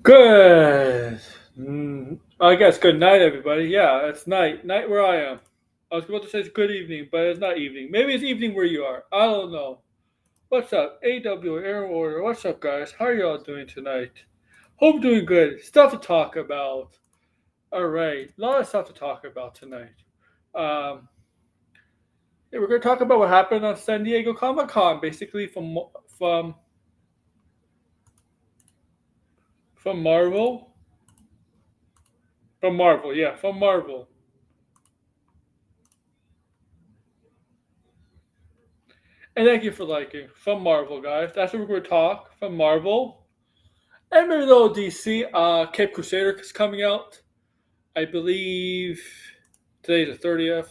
Good. I guess good night, everybody. Yeah, it's night. Night where I am. I was about to say it's good evening, but it's not evening. Maybe it's evening where you are. I don't know. What's up? AW Air Order. What's up, guys? How are y'all doing tonight? Hope doing good. Stuff to talk about. All right, a lot of stuff to talk about tonight. Um, yeah, we're gonna talk about what happened on San Diego Comic Con, basically from from Marvel, from Marvel. And thank you for liking from Marvel, guys. That's what we're going to talk from Marvel. And maybe a little DC. Cape Crusader is coming out. I believe today's the 30th.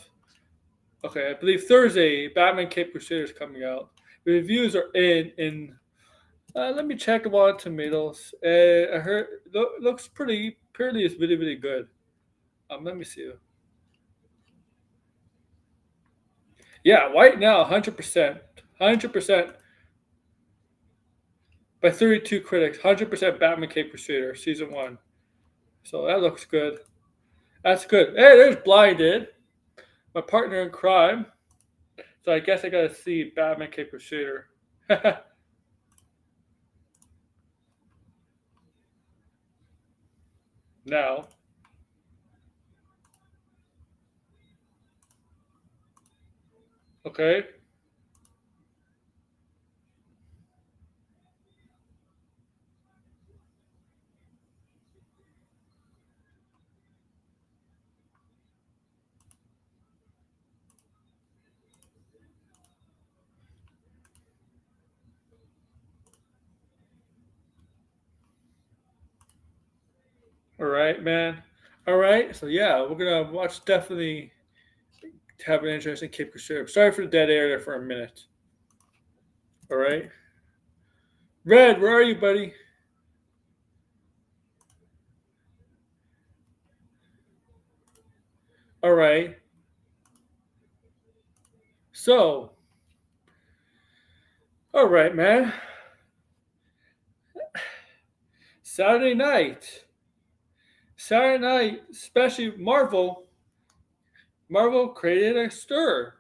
Okay, I believe Thursday, Batman Cape Crusader is coming out. The reviews are in. Let me check Rotten Tomatoes. I heard looks pretty. Apparently, it's really really good. Let me see. Yeah, right now, 100%, 100% by 32 critics, 100% Batman Cape Crusader season one. So that looks good. That's good. Hey, there's Blinded, my partner in crime. So I guess I gotta see Batman Cape Crusader. Now. Okay. All right, man. All right. So yeah, we're gonna watch definitely have an interest in Cape Crusader. Sorry for the dead air there for a minute. All right. Red, where are you, buddy? All right. So, all right, man. Saturday night. Saturday night, especially Marvel. Marvel created a stir,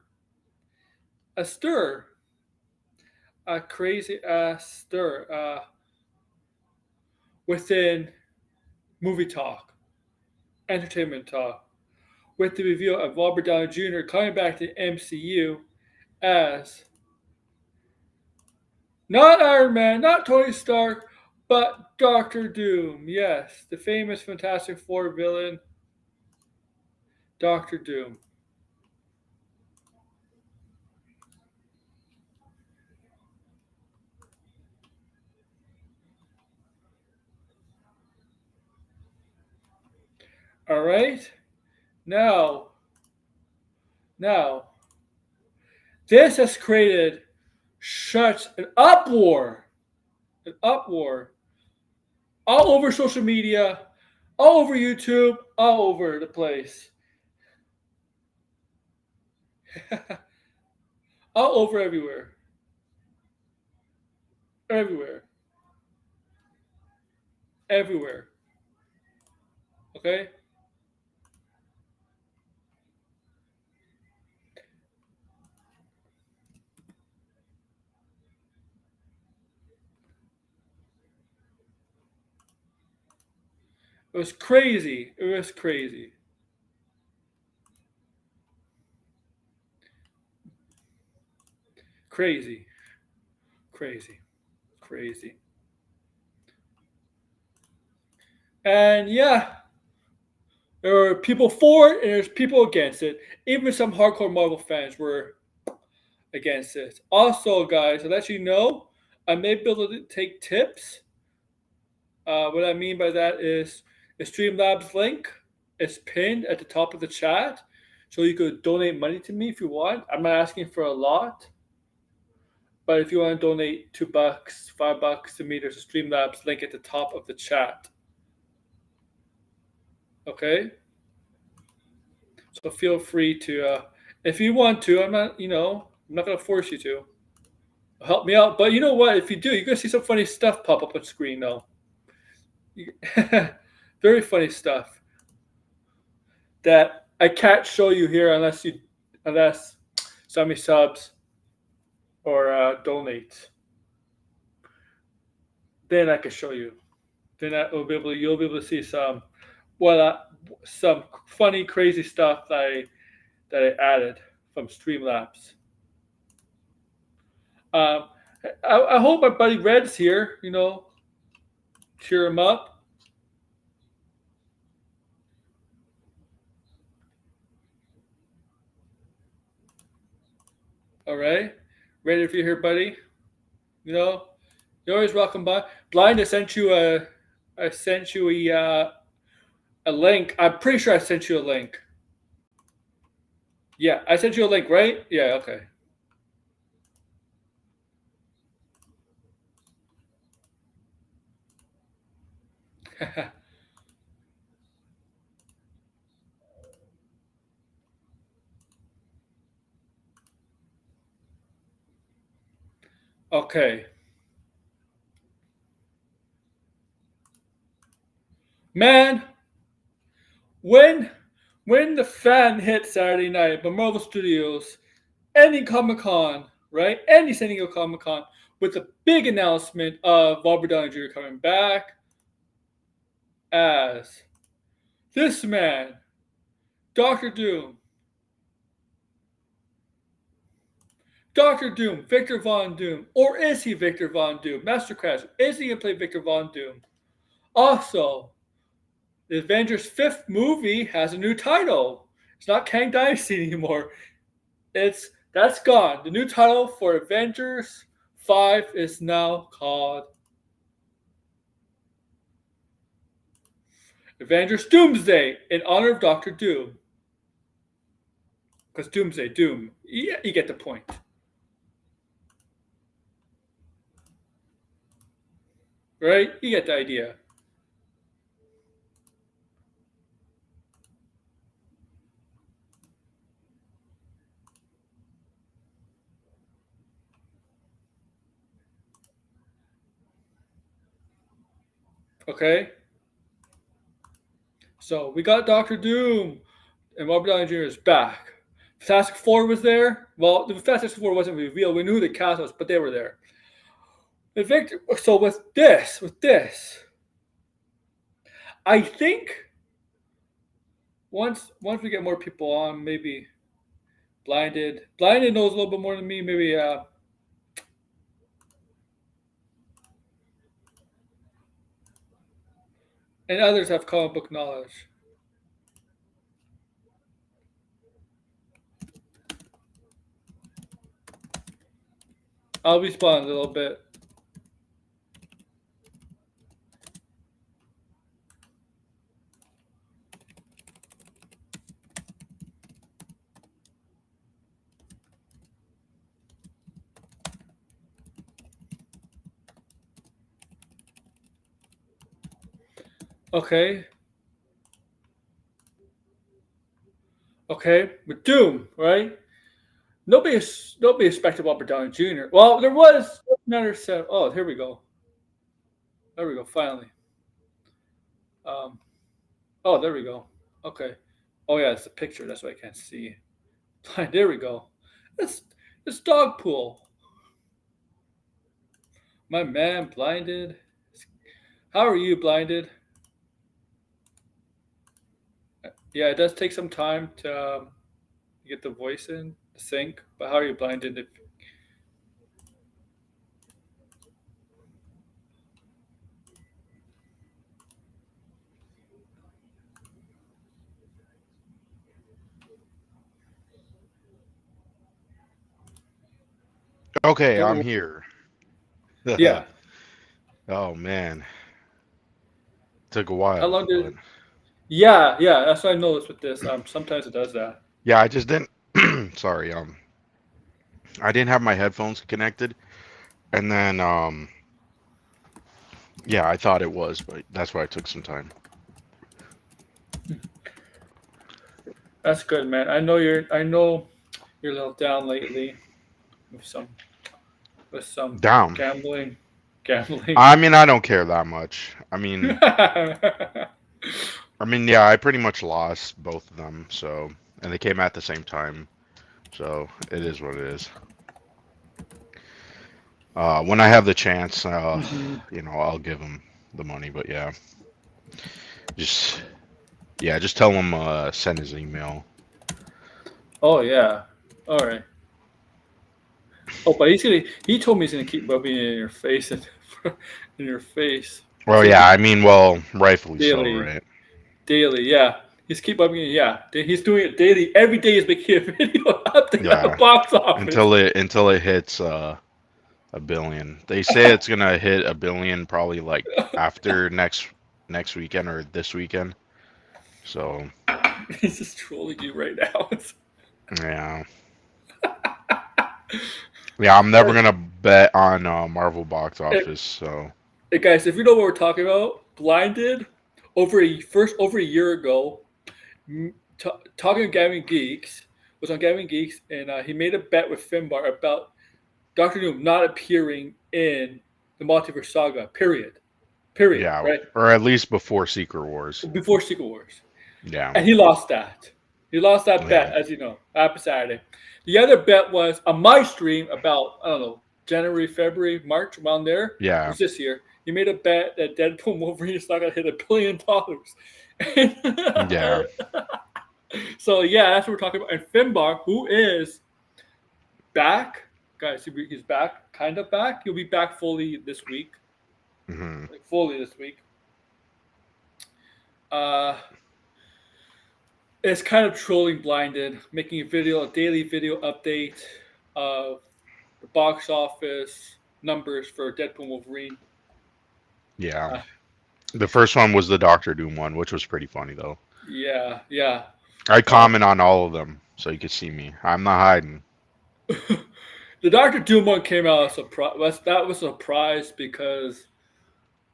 a crazy stir within movie talk, entertainment talk, with the reveal of Robert Downey Jr. coming back to the MCU as not Iron Man, not Tony Stark, but Doctor Doom. Yes, the famous Fantastic Four villain, Doctor Doom. All right, now, now, this has created such an uproar, all over social media, all over YouTube, all over the place, all over everywhere, everywhere, everywhere. Okay, it was crazy. It was crazy, crazy, crazy, crazy. And yeah, there are people for it and there's people against it. Even some hardcore Marvel fans were against it. Also, guys, to let you know, I may be able to take tips. What I mean by that is the Streamlabs link is pinned at the top of the chat. So you could donate money to me if you want. I'm not asking for a lot. But if you want to donate $2, $5 to me, there's a Streamlabs link at the top of the chat. Okay? So feel free to, if you want to, I'm not going to force you to. Help me out. But you know what? If you do, you're going to see some funny stuff pop up on screen, though. Very funny stuff that I can't show you here unless somebody subs or donates. Then I can show you. Then you'll be able to see well uh, some funny crazy stuff that I added from Streamlabs. Um, I hope my buddy Red's here. Cheer him up. All right, Red, if you're here, buddy, you know you're always welcome by. Blind, I sent you a link. I'm pretty sure I sent you a link. Yeah, I sent you a link, right? Yeah, okay. Okay. Man, when when the fan hit Saturday night, but Marvel Studios, any Comic Con, right? Any San Diego Comic Con with a big announcement of Robert Downey Jr. coming back as this man, Doctor Doom. Doctor Doom, Victor Von Doom, or is he Victor Von Doom? Master Crash, is he gonna play Victor Von Doom? Also, the Avengers fifth movie has a new title. It's not Kang Dynasty anymore. That's gone. The new title for Avengers 5 is now called Avengers Doomsday in honor of Doctor Doom. Because Doomsday, Doom. Yeah, you get the point. Right? You get the idea. Okay? So we got Doctor Doom, and Robert Downey Jr. is back. Fantastic Four was there. Well, the Fantastic Four wasn't revealed. We knew who the cast was, but they were there. So with this, I think once we get more people on, maybe Blinded knows a little bit more than me. Maybe and others have comic book knowledge. I'll respond a little bit. Okay. Okay. With Doom, right? Nobody expected Robert Downey Jr. Well, there was another set. Oh, here we go. There we go. Finally. Um. Oh, there we go. Okay. Oh yeah, it's a picture. That's why I can't see. There we go. It's it's dog pool. My man, blinded. How are you, blinded? Yeah, it does take some time to get the voice in sync. But how are you, blinded? Okay, Don't I'm worry. here. Yeah. Oh man, took a How while, long but did? Yeah, yeah. That's what I noticed with this. Sometimes it does that. yeah, I just didn't. Sorry, I didn't have my headphones connected, and then yeah, I thought it was, but that's why it took some time. That's good, man. I know you're a little down lately with some Down. gambling. gambling. I mean, I don't care that much. I mean, yeah, I pretty much lost both of them. So, and they came at the same time. So it is what it is. When I have the chance, Hmm. I'll give him the money. But yeah, just just tell him send his email. Oh yeah. All right. Oh, but he told me he's gonna keep rubbing it in your face and in your face. He Well, said yeah, I mean, well, rightfully so, daily, right? daily. Yeah, he's keep rubbing it. Yeah, he's doing it daily. Every day he's making a video update on the Yeah, box office. until it hits a billion. They say it's gonna hit a billion probably like after next weekend or this weekend. So He's just trolling you right now. yeah, yeah, I'm never gonna bet on Marvel box Hey, office. So hey, guys, if you know what we're talking about, Blinded over a year ago, talking to Gavin Geeks was on Gavin Geeks, and he made a bet with Finbar about Doctor Doom not appearing in the Multiverse Saga. Period. Period. yeah, Right or at least before Secret Wars. before Secret Wars, Yeah, and he lost that. He lost that yeah, bet, as you know, after Saturday. The other bet was on my stream about I don't know January, February, March, around there. It yeah, was this year. He made a bet that Deadpool Wolverine is not going to hit $1 billion. yeah, So yeah, that's what we're talking about. And Finbar, who is back, guys, he's back, kind of back. He'll be back fully this week, hmm like fully this week. Uh, it's kind of trolling Blinded, making a daily video update of the box office numbers for Deadpool Wolverine. yeah. Uh, The first one was the Doctor Doom one, which was pretty funny though. yeah, yeah. I Uh, comment on all of them, so you can see me. I'm not hiding. the Doctor Doom one came out as a surprise. That was a surprise because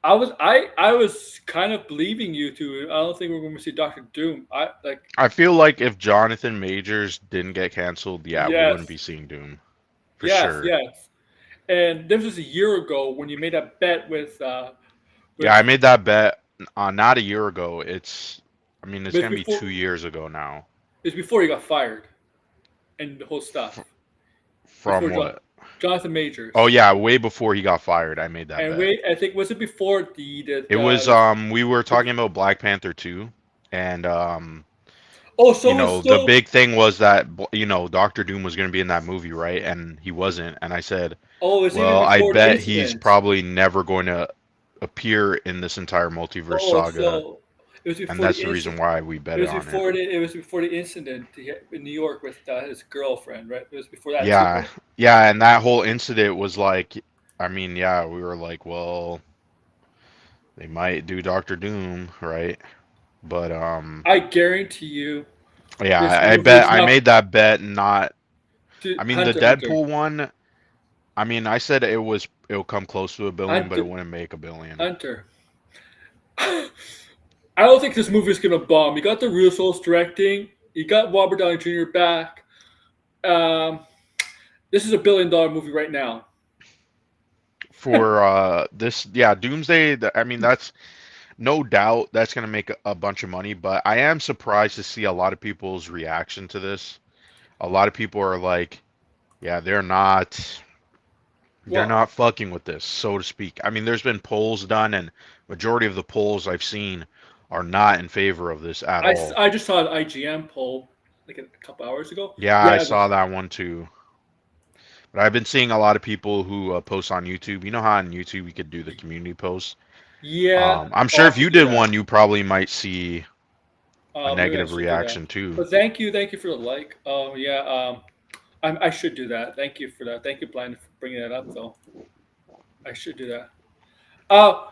I was kind of believing you two. I don't think we're going to see Doctor Doom. I like I feel like if Jonathan Majors didn't get canceled, yeah, we wouldn't yes, be seeing Doom for yes, sure. yes. And this was a year ago when you made a bet Yeah, I with made that bet not a year ago. It's with gonna be before 2 years ago now. it's before he got fired and the whole stuff F- before from what? Jonathan Oh Majors. yeah, way before he got fired, I made that And bet. wait, I think was it before It was we were talking about Black Panther 2, and oh so it's the so big thing was that Doctor Doom was gonna be in that movie, right? And he wasn't. And I said, oh it's even well, I before the bet he's incident. probably never going to appear in this entire multiverse Oh saga, so it was and before that's the the reason incident. why we bet it on it. It was before the incident in New York with his girlfriend, right? It was before that too. Yeah, yeah, and that whole incident was like, yeah, we were like, well, they might do Doctor Doom, right? But I guarantee you, yeah, this I movie bet is I not made that bet. Not, the Hunter. Deadpool one. I said it'll come close to a billion, but it Hunter. wouldn't make a billion. Hunter. I don't think this movie is gonna bomb. You got the Real Souls directing. You got Robert Downey Jr. back. Um, this is $1 billion movie right now. For this, yeah, Doomsday. That's no doubt that's gonna make a bunch of money. But I am surprised to see a lot of people's reaction to this. A lot of people are like, yeah, they're Well, not fucking with this, so to speak. There's been polls done, and majority of the polls I've seen are not in favor of this at all. I just saw an IGM poll like a couple hours ago. Yeah, I Yeah, saw that one too. But I've been seeing a lot of people who post on YouTube. You know how on YouTube you could do the community posts? yeah. I'm sure I'll if have to you do did that. one, you probably might see a Maybe I negative should do that. reaction too. But thank you for the like. Yeah. I should do that. Thank you for that. Thank you, Blind, for bringing that up. Though I should do that.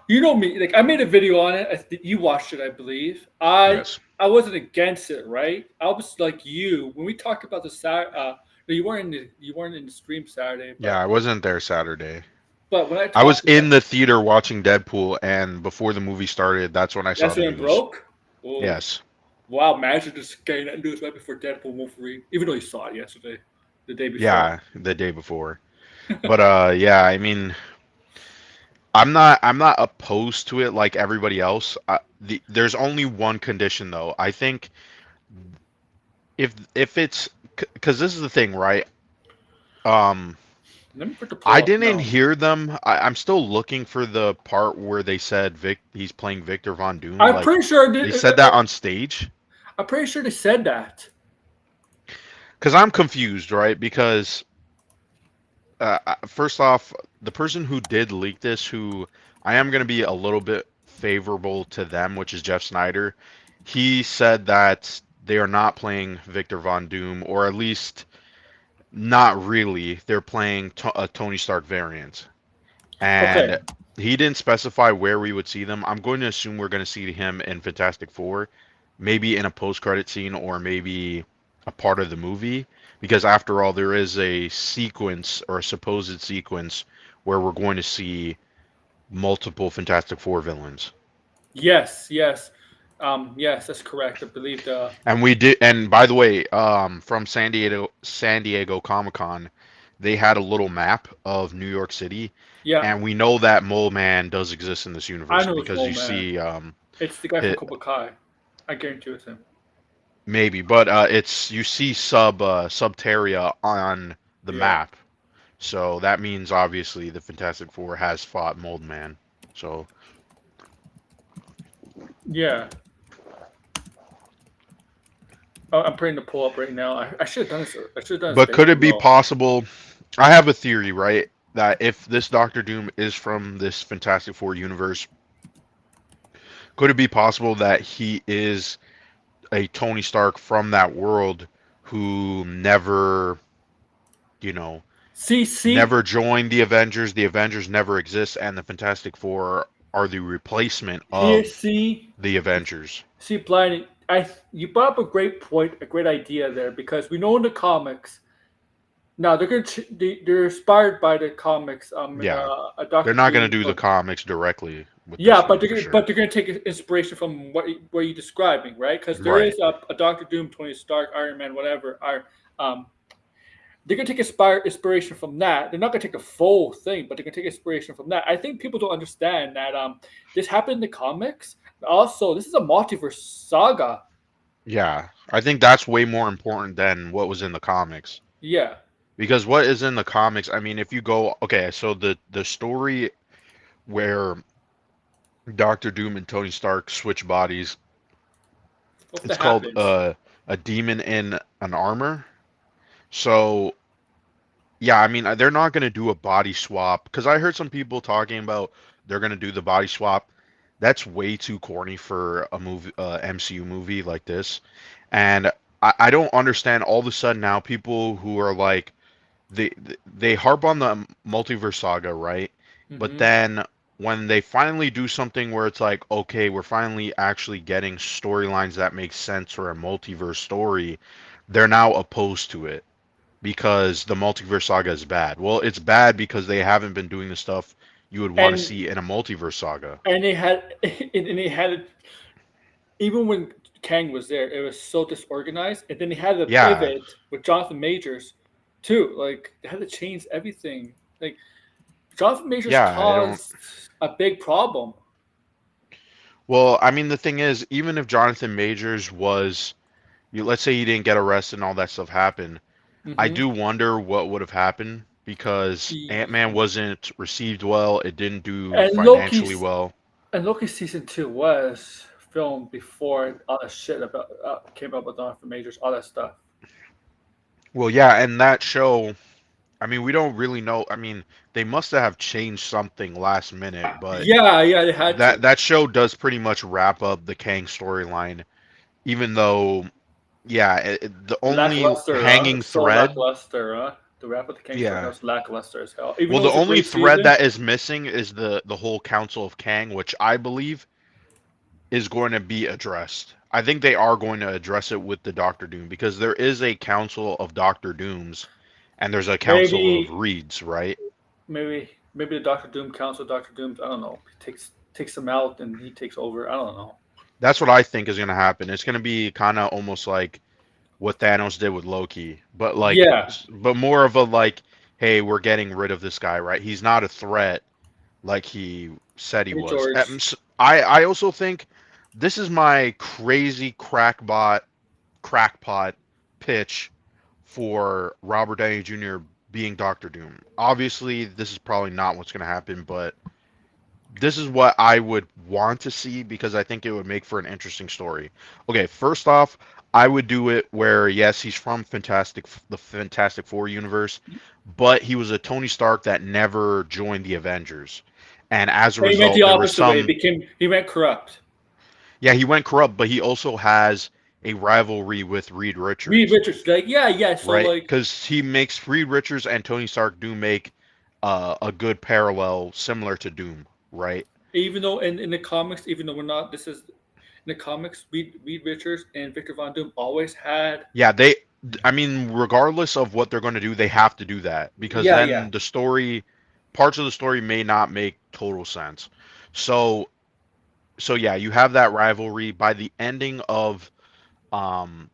You know me. Like I made a video on it. You watched it, I believe. Yes. I wasn't against it, right? I was like you when we talked about the Sat. No, you weren't in the stream Saturday, Yeah, I wasn't there Saturday. but when I I was talked in about the theater watching Deadpool, and before the movie started, that's when I saw that's the when it news. broke. Oh Yes. wow! Imagine just getting that news right before Deadpool Wolverine, even though you saw it yesterday, the day before. Yeah, the day before. But yeah, I'm not opposed to it like everybody else. There's only one condition though. I think if it's because this is the thing, right? Um, Let me put the I poll up didn't now. hear them. I'm still looking for the part where they said he's playing Victor Von Doom. I'm Like pretty sure. they said that on stage. I'm pretty sure they said that. Because I'm confused, right? Because first off, the person who did leak this, who I am going to be a little bit favorable to them, which is Jeff Snyder, he said that they are not playing Victor Von Doom, or at least not really. They're playing a Tony Stark variant. Okay. And he didn't specify where we would see them. I'm going to assume we're going to see him in Fantastic Four, maybe in a post-credit scene or maybe a part of the movie, because after all, there is a sequence or a supposed sequence where we're going to see multiple Fantastic Four villains. Yes. Yes. Yes, that's correct. I believe the. And we did, and by the way, from San Diego Comic Con, they had a little map of New York City, Yeah, and we know that Mole Man does exist in this I universe know it's because Mole you Man. see, It's the guy from it, Cobra Kai. I guarantee it's him. maybe, but it's you see Subterria on the Yeah. map, so that means obviously the Fantastic Four has fought Mold Man. So, Yeah. Oh, I'm putting the poll up right now. I should have done this. I should have done this but days could it be ago. possible? I have a theory, right? That if this Doctor Doom is from this Fantastic Four universe, could it be possible that he is a Tony Stark from that world who never, you know, See, never joined the Avengers? The Avengers never exist, and the Fantastic Four are the replacement here, of see, the Avengers. see, blinding. You brought up a great point, a great idea there, because we know in the comics now they're inspired by the comics. Yeah, A they're Doctor not going to Doom. do the comics directly with Yeah, this but one for sure. they're gonna take inspiration from what you're describing, right? Because there Right. is a Doctor Doom, Tony Stark, Iron Man, whatever. Um, they're gonna take inspiration from that. They're not gonna take the full thing, but they're gonna take inspiration from that. I think people don't understand that this happened in the comics. Also, this is a multiverse saga. Yeah, I think that's way more important than what was in the comics. Yeah. Because what is in the comics, I mean, if you go, okay, so the story where Doctor Doom and Tony Stark switch bodies, What it's that called happens? a demon in an armor. So yeah, I mean, they're not going to do a body swap because I heard some people talking about they're going to do the body swap. That's way too corny for a movie, MCU movie like this. And I don't understand all of a sudden now people who are like they they harp on the multiverse saga, right? But Hmm. then when they finally do something where it's like, okay, we're finally actually getting storylines that make sense for a multiverse story, they're now opposed to it because the multiverse saga is bad. Well, it's bad because they haven't been doing the stuff you would want to And see in a multiverse saga. they had and they had even when Kang was there, it was so disorganized, and then they had to Yeah, pivot with Jonathan Majors, too. Like they had to change everything. Like Jonathan Majors yeah, I don't. caused a big problem. Well, I mean, the thing is, even if Jonathan Majors was, let's say he didn't get arrested and all that stuff happened, I Hmm. do wonder what would have happened because Ant-Man wasn't received well. It didn't do And financially well. Loki season 2 was filmed before all that shit about came up with Jonathan Majors, all that stuff. Well, yeah, and that show, I mean, we don't really know. I mean, they must have changed something last minute, but Yeah, yeah, they had to. that show does pretty much wrap up the Kang storyline, even though, yeah, the only Lackluster, huh? hanging It's so thread, lackluster, huh? The rap with the King story yeah. was lackluster as hell. Even Well, though the it's a only great thread season. that is missing is the whole Council of Kang, which I believe is going to be addressed. I think they are going to address it with the Doctor Doom because there is a Council of Doctor Dooms and there's a Council of Maybe, Reeds, right? maybe the Doctor Doom Council, Doctor Doom. I don't know. Takes him out and he takes over. I don't know. That's what I think is going to happen. It's going to be kind of almost like what Thanos did with Loki, but like, Yeah, but more of a like, hey, we're getting rid of this guy, right? He's not a threat, like he said he Hey, was. George. I also think this is my crazy crackpot pitch for Robert Downey Jr. being Doctor Doom. Obviously, this is probably not what's going to happen, but this is what I would want to see because I think it would make for an interesting story. Okay, first off, I would do it where yes, he's from the Fantastic Four universe, but he was a Tony Stark that never joined the Avengers. And as a And he went the result, there was opposite way. some Became he went corrupt. yeah, he went corrupt, but he also has a rivalry with Reed Reed Richards, Richards, like, yeah, yeah. So right? like, Because he makes Reed Richards and Tony Stark do make a good parallel similar to Doom, right? even though in the comics, even though we're not, this is in the comics, Reed Richards and Victor Von Doom always had. Yeah, I mean, regardless of what they're going to do, they have to do that because Yeah, yeah. then parts of the story may not make total sense. So, so yeah, you have that rivalry. By the ending of um,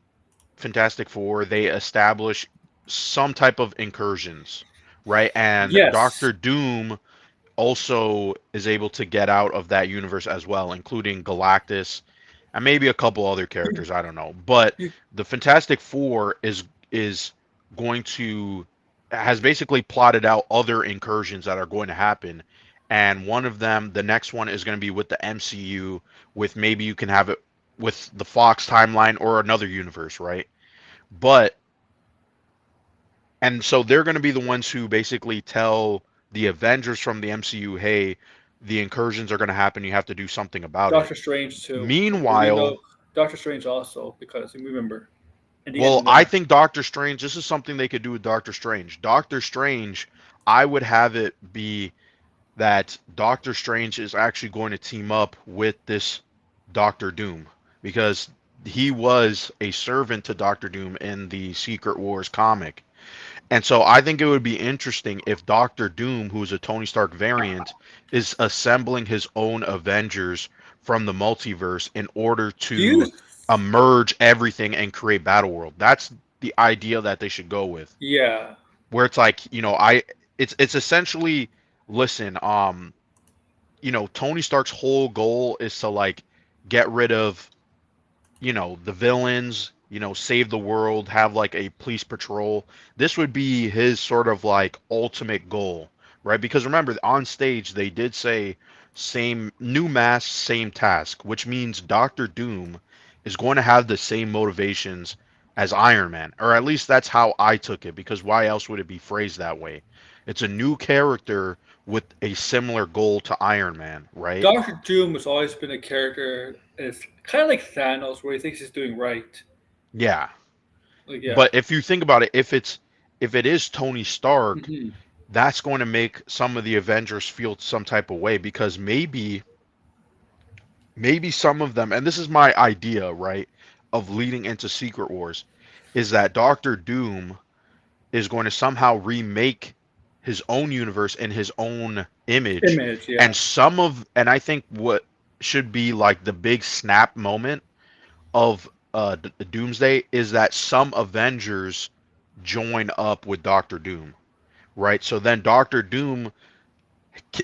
Fantastic Four, they establish some type of incursions, right? And Yes. Doctor Doom also is able to get out of that universe as well, including Galactus and maybe a couple other characters. I don't know, but the Fantastic Four is going to has basically plotted out other incursions that are going to happen, and one of them, the next one, is going to be with the MCU. With maybe you can have it with the Fox timeline or another universe, right? But and so they're going to be the ones who basically tell the Avengers from the MCU, hey, the incursions are going to happen. You have to do something about it. Doctor Strange too, because we know Meanwhile, Doctor Strange also because remember in the well, end I there. think Doctor Strange, this is something they could do with Doctor Strange. Doctor Strange, I would have it be that Doctor Strange is actually going to team up with this Doctor Doom because he was a servant to Doctor Doom in the Secret Wars comic. And so I think it would be interesting if Doctor Doom, who's a Tony Stark variant, is assembling his own Avengers from the multiverse in order Do you? to merge everything and create Battleworld. That's the idea that they should go with. Yeah. Where it's like, it's essentially listen, Tony Stark's whole goal is to like get rid of the villains, save the world, have like a police patrol. This would be his sort of like ultimate goal, right? Because remember, on stage they did say same new mask, same task, which means Doctor Doom is going to have the same motivations as Iron Man, or at least that's how I took it, because why else would it be phrased that way? It's a new character with a similar goal to Iron Man, right? Doctor Doom has always been a character. It's kind of like Thanos, where he thinks he's doing right. Yeah. Like, yeah. But if you think about it, if it is Tony Stark, Hmm. that's going to make some of the Avengers feel some type of way because maybe some of them, and this is my idea, right, of leading into Secret Wars, is that Doctor Doom is going to somehow remake his own universe in his own image, Image, and yeah. and I think what should be like the big snap moment of Doomsday is that some Avengers join up with Doctor Doom, right? So then Doctor Doom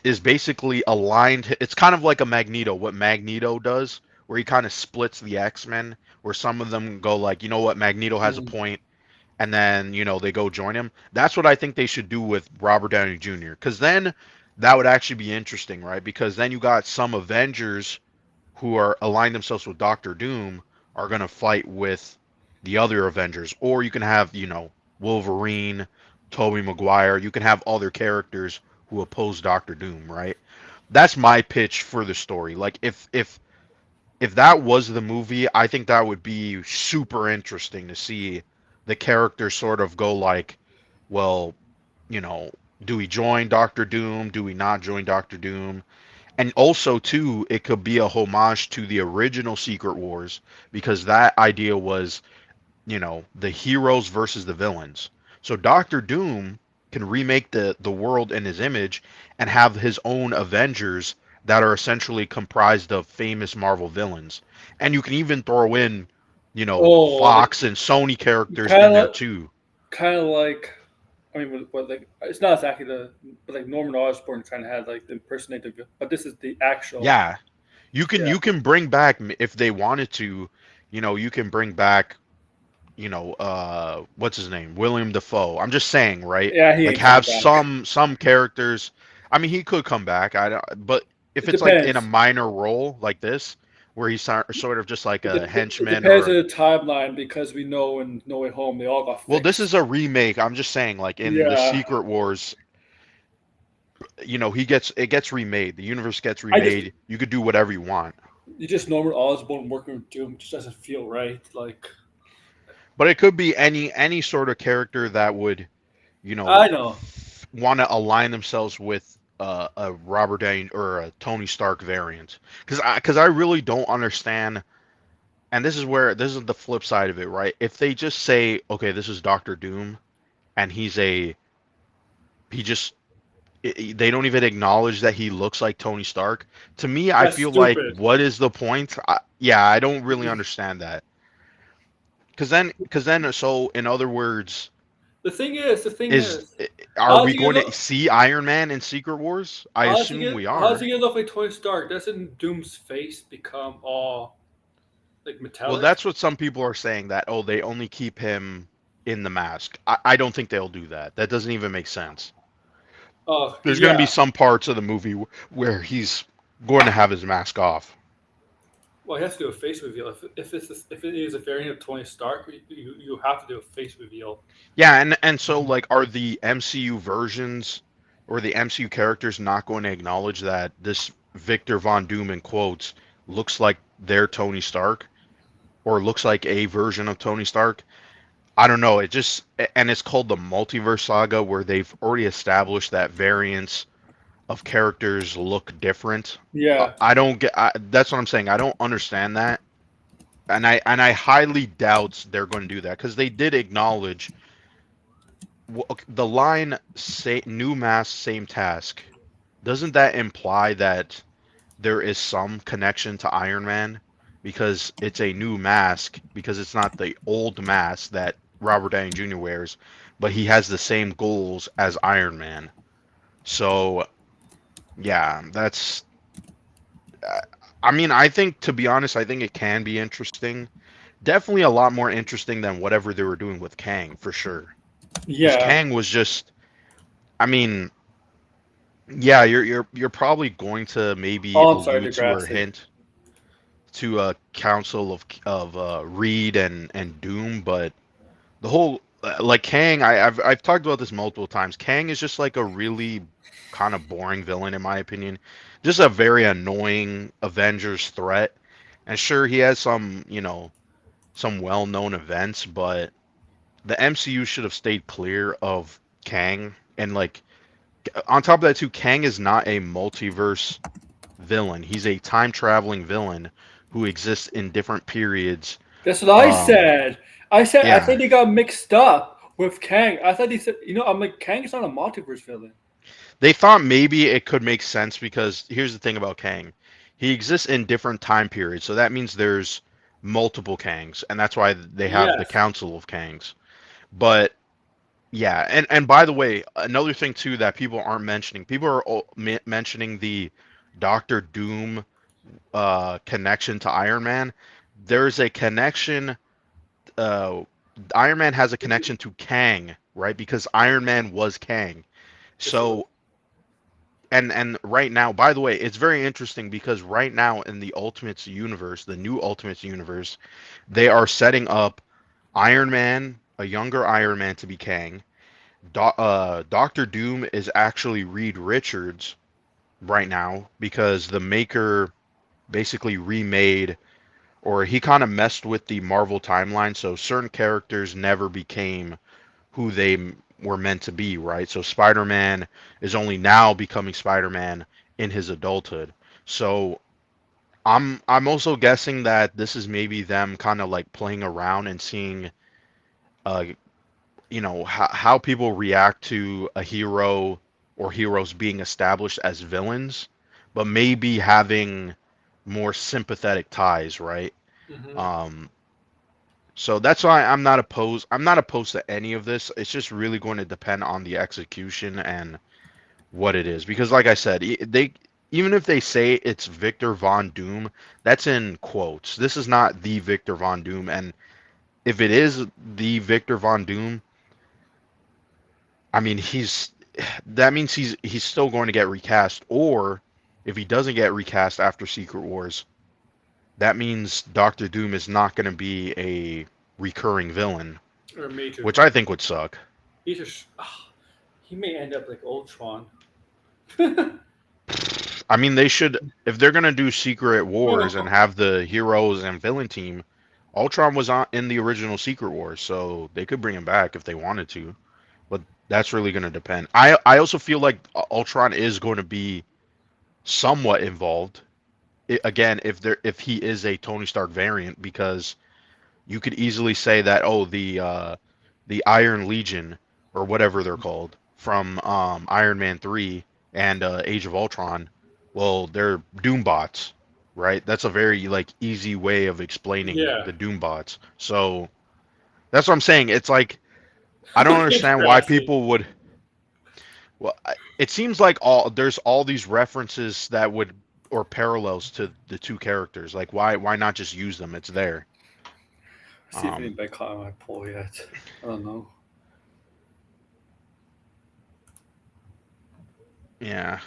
is basically aligned. It's kind of like a Magneto, what Magneto does, where he kind of splits the X-Men, where some of them go like, you know what, Magneto has a Mhm. point, and then, they go join him. That's what I think they should do with Robert Downey Jr. Because then that would actually be interesting, right? Because then you got some Avengers who are aligned themselves with Doctor Doom are going to fight with the other Avengers. Or you can have, Wolverine, Tobey Maguire. You can have other characters who oppose Doctor Doom, right? That's my pitch for the story. Like if that was the movie, I think that would be super interesting to see the characters sort of go like, well, you know, do we join Doctor Doom? Do we not join Doctor Doom? And also, too, it could be a homage to the original Secret Wars because that idea was, the heroes versus the villains. So Doctor Doom can remake the world in his image and have his own Avengers that are essentially comprised of famous Marvel villains. And you can even throw in, Oh, like Fox and Sony characters kind in there of, too. kind of like. I mean, but like it's not exactly but like Norman Osborn kind of had like the impersonative, but this is the actual. Yeah, Yeah, you can bring back if they wanted to, you can bring back, what's his name? William Defoe. I'm just saying, right? yeah, he Like ain't coming have back. some characters. I mean, he could come back. I don't, but if It it's like in a depends. minor role like this, where he's sort of just like a It henchman depends or on a, the timeline because we know in No Way Home they all got well, this is fixed. a remake. I'm just saying, like in the Yeah, Secret Wars, he gets it gets remade. The universe gets I just remade. You could do whatever you want. you just Norman Osborn working with Doom just doesn't feel right. Like But it could be any sort of character that would, you know, I know. want to align themselves with a Robert Downey or a Tony Stark variant. Because I really don't understand. And this is the flip side of it, right? If they just say, okay, this is Doctor Doom, and he just they don't even acknowledge that he looks like Tony Stark. To me, I That's feel like stupid. what is the point? Yeah, I don't really understand that. So in other words, The thing is is, are how's we he gonna going to look? see Iron Man in Secret Wars? I assume we How's are. he gonna look like Tony Stark? Doesn't Doom's face become all like Well, metallic? that's what some people are saying that, oh, they only keep him in the mask. I don't think they'll do that. That doesn't even make sense. Oh There's going to be yeah. some parts of the movie where he's going to have his mask off. Well, he has to do a face reveal. If it is a variant of Tony Stark, you have to do a face reveal. Yeah, and so like are the MCU versions or the MCU characters not going to acknowledge that this Victor Von Doom in quotes looks like their Tony Stark or looks like a version of Tony Stark? I don't know. It just and it's called the multiverse saga where they've already established that variants of characters look different. Yeah, I don't get. That's what I'm saying. I don't understand that, and I highly doubt they're going to do that because they did acknowledge the line "say new mask, same task." Doesn't that imply that there is some connection to Iron Man because it's a new mask because it's not the old mask that Robert Downey Jr. wears, but he has the same goals as Iron Man. So yeah, that's. uh, I mean, I think to be honest, I think it can be interesting. Definitely a lot more interesting than whatever they were doing with Kang for sure. Because yeah. Kang was just. I mean, yeah, you're probably going to maybe Oh, I'm sorry, allude to or Degrassi. hint to a council of Reed and Doom, but the whole like Kang, I've talked about this multiple times. Kang is just like a really kind of boring villain in my opinion. Just a very annoying Avengers threat. And sure, he has some some well-known events, but the MCU should have stayed clear of Kang. And like on top of that too, Kang is not a multiverse villain. He's a time traveling villain who exists in different periods. That's what I Um, said. I yeah, said they got mixed up with Kang. I thought he said, I'm like Kang is not a multiverse villain. they thought maybe it could make sense because here's the thing about Kang. He exists in different time periods, so that means there's multiple Kangs, and that's why they have the Yes. Council of Kangs. But yeah, and by the way, another thing too that people aren't mentioning, people are mentioning the Doctor Doom connection to Iron Man. There's a connection. Uh, Iron Man has a connection to Kang, right? Because Iron Man was Kang. Yes, it was. So and right now, by the way, it's very interesting because right now in the Ultimates universe, the new Ultimates universe, they are setting up Iron Man, a younger Iron Man, to be Kang. Doctor Doom is actually Reed Richards right now because the maker basically remade or he kind of messed with the Marvel timeline, so certain characters never became who they were meant to be, right? So Spider-Man is only now becoming Spider-Man in his adulthood. So I'm also guessing that this is maybe them kind of like playing around and seeing uh how people react to a hero or heroes being established as villains, but maybe having more sympathetic ties, right? Hmm. Um So that's why I'm not opposed. I'm not opposed to any of this. It's just really going to depend on the execution and what it is. Because, like I said, they even if they say it's Victor Von Doom, that's in quotes. This is not the Victor Von Doom, and if it is the Victor Von Doom, I mean he's that means he's still going to get recast. Or if he doesn't get recast after Secret Wars, that means Doctor Doom is not going to be a recurring villain, or major which I villain. think would suck. He's just he may end up like Ultron. Oh, I mean, they should, if they're gonna do Secret Wars and have the heroes and villain team, Ultron was in the original Secret Wars, so they could bring him back if they wanted to. But that's really gonna depend. I also feel like Ultron is going to be somewhat involved. Again, if he is a Tony Stark variant, because you could easily say that, oh, the Iron Legion or whatever they're called from Iron Man 3 and Age of Ultron, well, they're Doombots, right? That's a very like easy way of explaining yeah. the Doombots. So that's what I'm saying. It's like I don't understand why Interesting. people would. Well, it seems like there's all these references that would or parallels to the two characters. Like why not just use them? It's there. See if Um, anybody caught my poll yet. I don't know. yeah.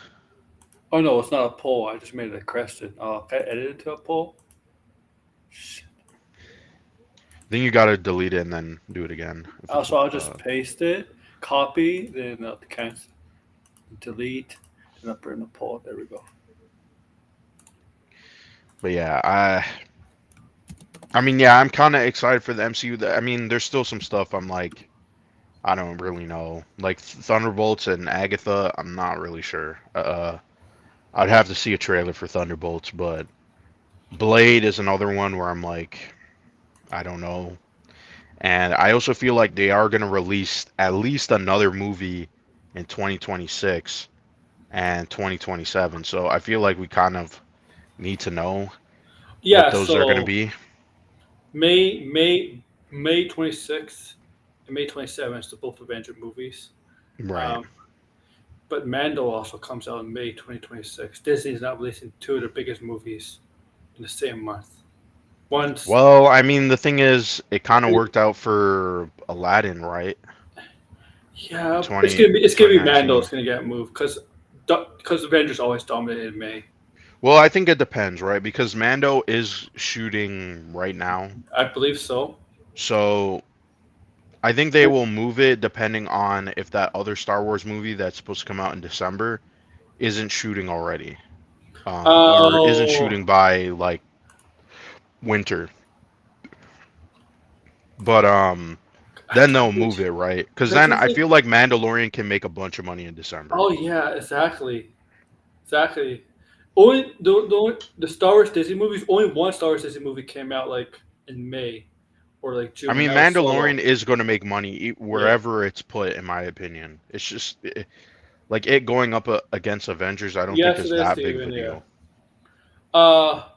Oh no, it's not a poll. I just made it a question. Can I edit it to a poll? Shit. Then you gotta delete it and then do it again if it's So I'll just paste it, copy, then cancel, delete, then I'll put in a poll. There we go. but yeah, I mean, yeah, I'm kind of excited for the MCU. I mean, there's still some stuff I'm like, I don't really know. Like Thunderbolts and Agatha, I'm not really sure. I'd have to see a trailer for Thunderbolts, but Blade is another one where I'm like, I don't know. And I also feel like they are going to release at least another movie in 2026 and 2027. So I feel like we kind of need to know what Yeah. those are going to So be. May 26th and May 27th, the both Avenger movies. Right. Um, but Mando also comes out in May 2026. Disney's not releasing two of their biggest movies in the same month. One's Well, I mean, the thing is, it kind of worked out for Aladdin, right? In yeah, 20 it's gonna be Mando. 2019. It's gonna get moved because Avengers always dominated in May. Well, I think it depends, right? Because Mando is shooting right now. I believe so. So I think they will move it depending on if that other Star Wars movie that's supposed to come out in December isn't shooting already. Or isn't Oh, shooting by like winter. But I then can't they'll believe. move it, right? Because That's then the I thing. feel like Mandalorian can make a bunch of money in December. Oh yeah, exactly, exactly. Only the Star Wars Disney movies. Only one Star Wars Disney movie came out like in May or like I June, and mean, that was Solo. Mandalorian is going to make money Yeah. wherever it's put, in my opinion. It's just like it going up against Avengers. I don't think Yes, it is is, that big of Steven. a Yeah. deal. Uh,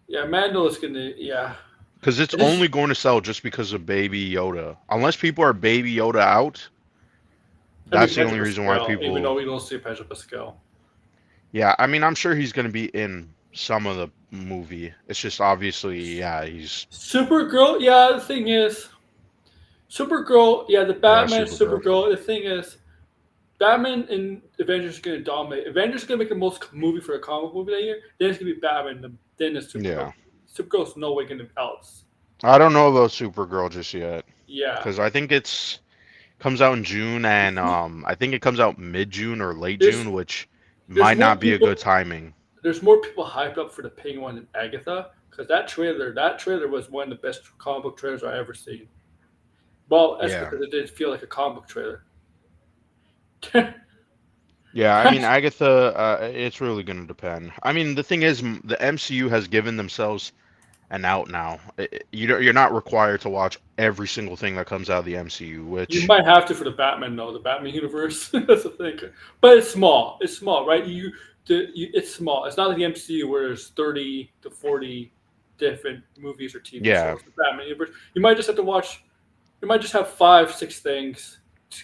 yeah. Mando is gonna. Yeah. Because it's I only just going to sell just because of Baby Yoda. Unless people are Baby Yoda out, I mean that's the Pedro only reason why Pascal. Even people. though we don't see Pedro Pascal. Yeah, I mean, I'm sure he's going to be in some of the movie. It's just obviously, yeah, he's Supergirl. Yeah. The thing is, Supergirl. Yeah. The yeah, Batman. Supergirl. Supergirl. The thing is, Batman and Avengers are going to dominate. Avengers are going to make the most movie for a comic movie that year. Then it's going to be Batman. Then it's Supergirl. Yeah, Supergirl's no way going to else. I don't know about Supergirl just yet Yeah. because I think it's comes out in June, and I think it comes out mid June or late There's June, which there's might more not be a good people. timing. There's more people hyped up for the Penguin than Agatha because that trailer was one of the best comic book trailers I ever seen. Well, that's Yeah, because it didn't feel like a comic book trailer. yeah. I mean, Agatha, it's really going to depend. I mean, the thing is, the MCU has given themselves an out now. You're not required to watch every single thing that comes out of the MCU, You which might have to for the Batman, though. The Batman universe. That's the thing. But it's small. It's small, right? It's small. It's not like the MCU where there's 30 to 40 different movies or TV Yeah, shows. The Batman universe. You might just have to watch. You might just have five, six things,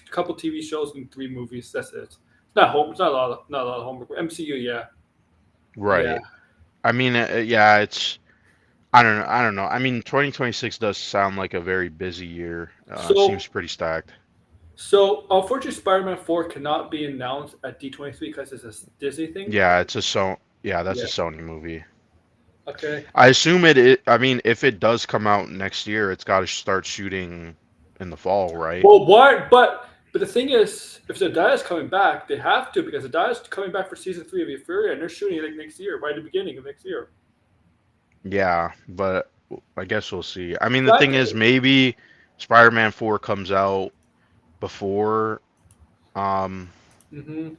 a couple TV shows and three movies. That's it. It's not home. It's not a lot. Not a lot of homework. MCU, yeah, yeah. right. I mean, yeah, it's I don't know. I don't know. I mean, 2026 does sound like a very busy year. So, Seems pretty stacked. unfortunately, Spider-Man 4 cannot be announced at D23 because it's a Disney thing. Yeah, it's a so yeah, that's a Yeah. Sony movie. Okay. I assume I mean, if it does come out next year, it's got to start shooting in the fall, right? Well, why? But the thing is, if Zendaya is coming back, they have to because Zendaya is coming back for season 3 of Euphoria, and they're shooting it like next year, right at the beginning of next year. Yeah, but I guess we'll see. I mean, the That, thing is, maybe Spider-Man 4 comes out before um hmm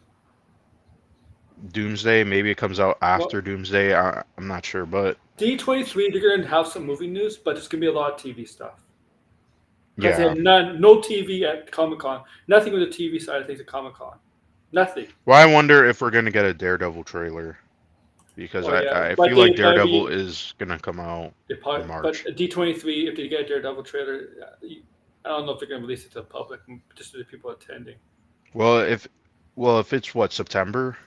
Doomsday. Maybe it comes out Well, after Doomsday. I'm not sure, but D23, they're going to have some movie news, but it's going to be a lot of TV stuff because they yeah. had no TV at Comic Con, nothing with the TV side of things at Comic Con, nothing. Well, I wonder if we're gonna get a Daredevil trailer because Oh yeah, I but feel like they probably Daredevil is gonna come out they in probably, March. but D23, if they get a Daredevil trailer, I don't know if they're going to release it to the public, just to the people attending. Well, if it's what September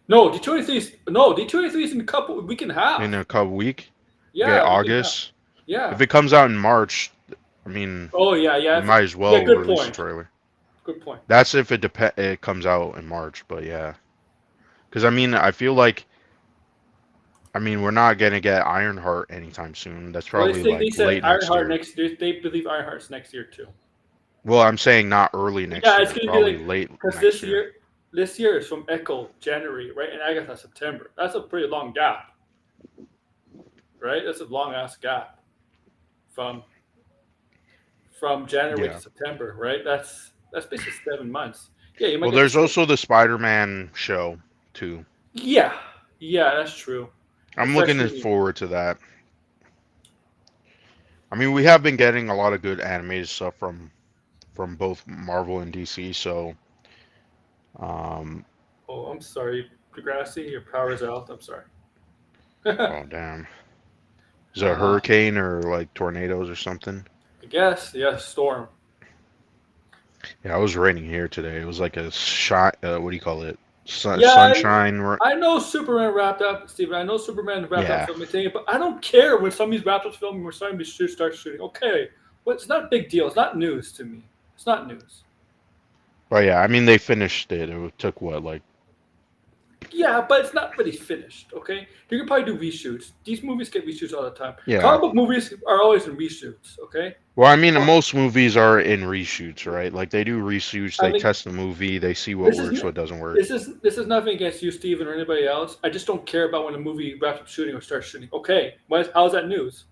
No, D23 is in a couple week and a in half. a couple week, okay, Yeah, week and a half. August. If Yeah. it comes out in March, I mean, Oh yeah, yeah. we might as Yeah, well good release a point. trailer. Good point. That's if it comes out in March, but yeah. Because I mean, I feel like we're not gonna get Ironheart anytime soon. That's Well, probably they like said late next Ironheart year. next year. They believe Ironheart's next year too. Well, I'm saying not early next Yeah, it's year, gonna be probably like late because next year. this year is from Echo January, right, and Agatha September. That's a pretty long gap, right? That's a long ass gap from January to Yeah. September, right? That's basically 7 months. Yeah, you might Well, get there's to. also the Spider-Man show too. Yeah, yeah, that's true. I'm looking Especially forward to that. I mean, we have been getting a lot of good animated stuff from both Marvel and DC, so um Oh, I'm sorry, Degrassi, your power is out. I'm sorry. I oh damn. Is it a hurricane or like tornadoes or something? guess, yeah, storm. Yeah, it was raining here today. It was like a shot. What do you call it? Yeah, Sunshine. I know Superman wrapped up, Steven. I know Superman wrapped up Yeah. filming thing, but I don't care when somebody's wrapped up filming or somebody starts shooting. Okay, well, it's not a big deal. It's not news to me. It's not news. But yeah, I mean they finished it. It took what like Yeah, but it's not really finished. Okay, you can probably do reshoots. These movies get reshoots all the time. yeah. Comic book movies are always in reshoots. Okay, Well, I mean well, most movies are in reshoots, right? Like they do reshoots. I They mean, test the movie. They see what this is works, what doesn't work. this is nothing against you, Steven, or anybody else. I just don't care about when a movie wraps up shooting or starts shooting. Okay, how is that news?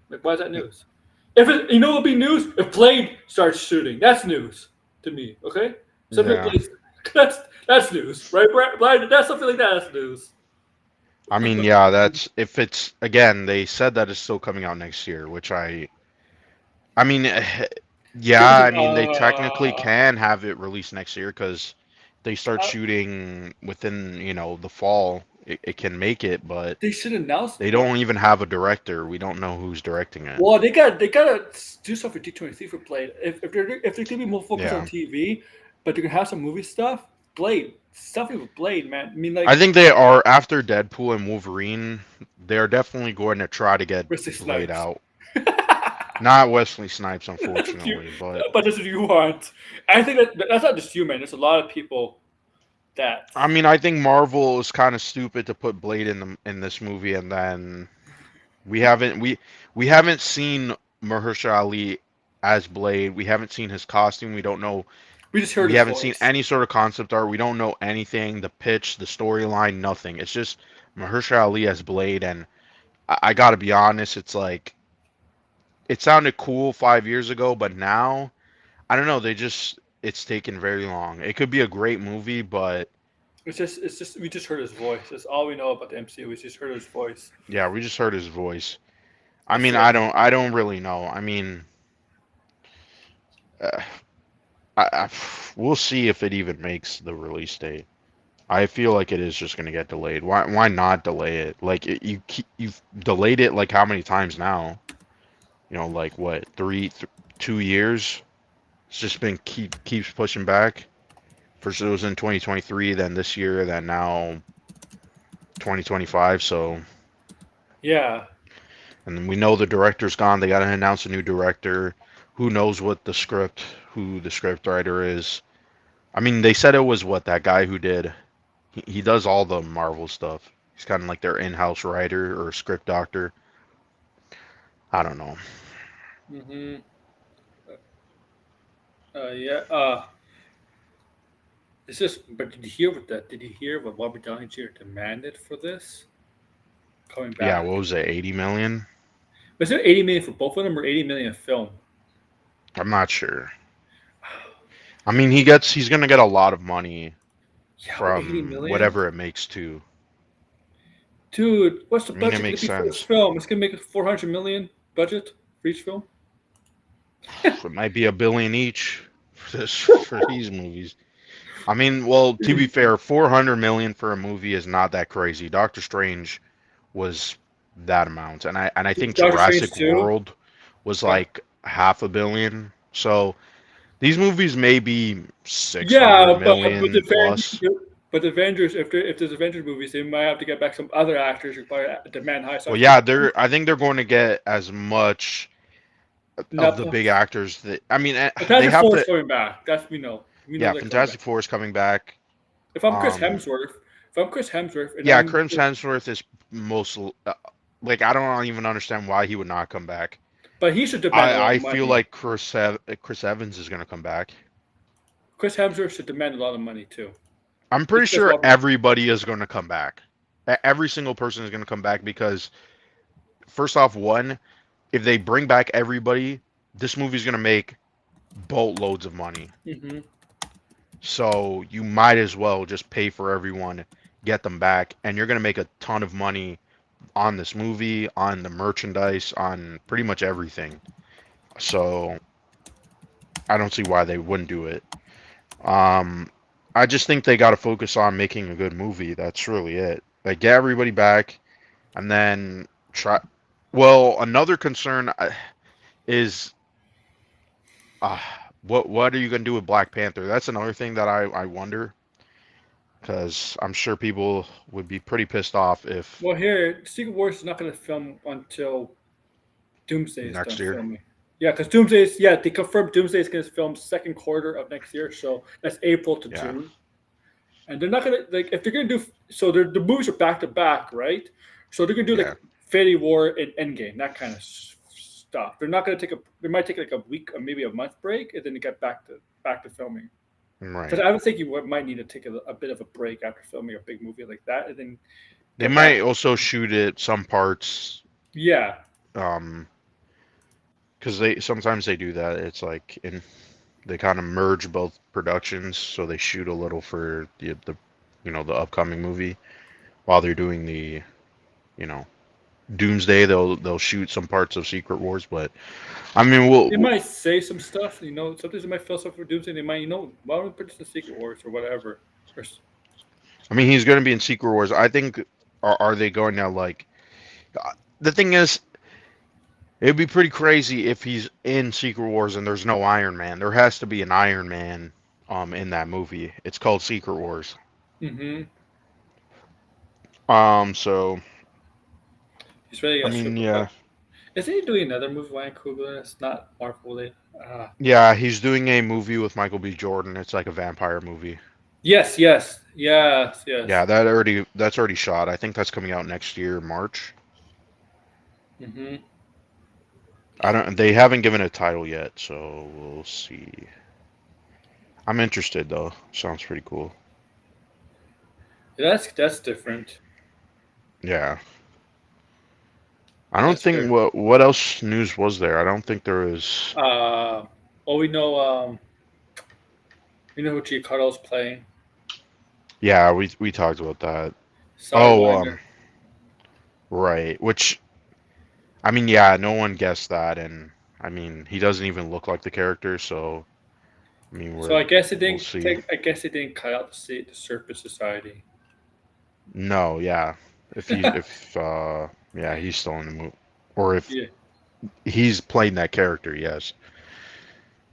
Like, why is that news? If it, you know, it'll be news if Blade starts shooting. That's news to me. Okay, something like Yeah. Blade, that's news, right? Blade, that's something like that. That's news. I mean, yeah, that's if it's again, they said that it's still coming out next year, which I mean, yeah, People I can, mean they technically can have it released next year because they start shooting within, the fall. It can make it, but they should announce. they don't even have a director. We don't know who's directing it. Well, they gotta do stuff for D23 for Blade. If they're gonna be more focused on Yeah. TV, but they're gonna have some movie stuff. Blade, stuffing with Blade, man. I mean, I like think they are after Deadpool and Wolverine, they're definitely going to try to get Wesley Blade Snipes. out. Not Wesley Snipes, That's what you, unfortunately, but but that's what you want. I think that's not just you, man. There's a lot of people that I mean, I think Marvel is kind of stupid to put Blade in this movie, and then we haven't seen Mahershala Ali as Blade. We haven't seen his costume. We don't know. we just heard We his haven't seen voice. any sort of concept art. We don't know anything. The pitch, the storyline, nothing. It's just Mahershala Ali as Blade, and I gotta be honest. It's like it sounded cool 5 years ago, but now I don't know. It's taken very long. It could be a great movie, but It's just we just heard his voice. That's all we know about the MCU. We just heard his voice. yeah, we just heard his voice. I That's mean, it. I don't really know. I mean, uh, we'll see if it even makes the release date. I feel like it is just gonna get delayed. Why not delay it? Like you've delayed it like how many times now? You know, like what 2 years? It's just been keeps pushing back. First it was in 2023, then this year, then now 2025. So, Yeah. and we know the director's gone. They got to announce a new director. Who knows who the script writer is? I mean, they said it was what that guy who did. He does all the Marvel stuff. He's kind of like their in-house writer or script doctor. I don't know. Mm-hmm. Yeah. It's just. But did you hear what that? Did you hear what Robert Downey Jr. demanded for this coming Yeah, back? what was it? 80 million? Was it 80 million for both of them, or 80 million a film? I'm not sure. I mean, he's gonna get a lot of money Yeah, but 80 from million, whatever it makes too. dude. What's the I mean, it budget gonna makes be for this sense. film? It's gonna make a 400 million budget for each film. It might be a billion each for these movies. I mean, well, to be fair, 400 million for a movie is not that crazy. Doctor Strange was that amount, and I think Doctor Strange Jurassic too. World was Doc- like half a billion. So these movies may be yeah, 600 but the million plus. Avengers, if there's Avengers movies, they might have to get back some other actors who probably demand high. So I Well, think yeah, I think they're going to get as much of the Napa. big actors that I mean, they Fantastic have Four is to. coming back. That's we know. We know Yeah, they're coming back. Fantastic Four is coming back. If I'm Chris Um, Hemsworth, if I'm Chris Hemsworth, and yeah, I'm Chris Hemsworth is most like I don't even understand why he would not come back. but he should demand a lot I of feel money. like Chris Evans is going to come back. Chris Hemsworth should demand a lot of money too. I'm pretty Just because sure Robert. everybody is going to come back. Every single person is going to come back because first off, one, if they bring back everybody, this movie's going to make boatloads of money. Hmm. So you might as well just pay for everyone, get them back, and you're going to make a ton of money on this movie, on the merchandise, on pretty much everything. So I don't see why they wouldn't do it. Um, I just think they got to focus on making a good movie. That's really it. Like get everybody back, and then try. Well, another concern is uh, what are you gonna do with Black Panther? That's another thing that I wonder because I'm sure people would be pretty pissed off if Well, here Secret Wars is not going to film until Doomsday is done next year. filming. Yeah, because Doomsday is they confirmed Doomsday is going to film second quarter of next year, so that's April to Yeah, June. And they're not gonna like if they're gonna do so. The movies are back to back, right? So they're gonna do yeah, like Infinity War and Endgame, that kind of stuff. They're not gonna take a. They might take like a week or maybe a month break, and then get back to filming. Because right. I would think you might need to take a bit of a break after filming a big movie like that, and then They get back. might also shoot it some parts, Yeah. um, because they sometimes they do that. It's like in they kind of merge both productions, so they shoot a little for the the upcoming movie while they're doing the you know Doomsday. They'll shoot some parts of Secret Wars, but I mean, They might say some stuff, sometimes they might feel stuff for Doomsday. They might, why don't we put this in Secret Wars or whatever. Or, I mean, he's going to be in Secret Wars. I think are they going to like the thing is. It'd be pretty crazy if he's in Secret Wars and there's no Iron Man. There has to be an Iron Man in that movie. It's called Secret Wars. mm-hmm. So He's ready to I get mean, superpower. yeah. Isn't he doing another movie, Ryan Coogler? It's not Marvel related. Yeah, he's doing a movie with Michael B. Jordan. It's like a vampire movie. Yes, yes, yes, Yeah, yes. that's already shot. I think that's coming out next year, March. Hmm. I don't they haven't given a title yet, so we'll see. I'm interested though. Sounds pretty cool. Yeah, that's different. Yeah. I don't That's think fair. what else news was there? I don't think there was. Uh, well, we know who Giancarlo's playing. Yeah, we talked about that. Oh, Sidewinder. right. Which I mean, yeah, no one guessed that, and I mean, he doesn't even look like the character, so I mean, So I guess it we'll didn't see. take. I guess it didn't cut out the Surface Society. No, yeah. If yeah, he's still in the movie, or if Yeah. he's playing that character, yes.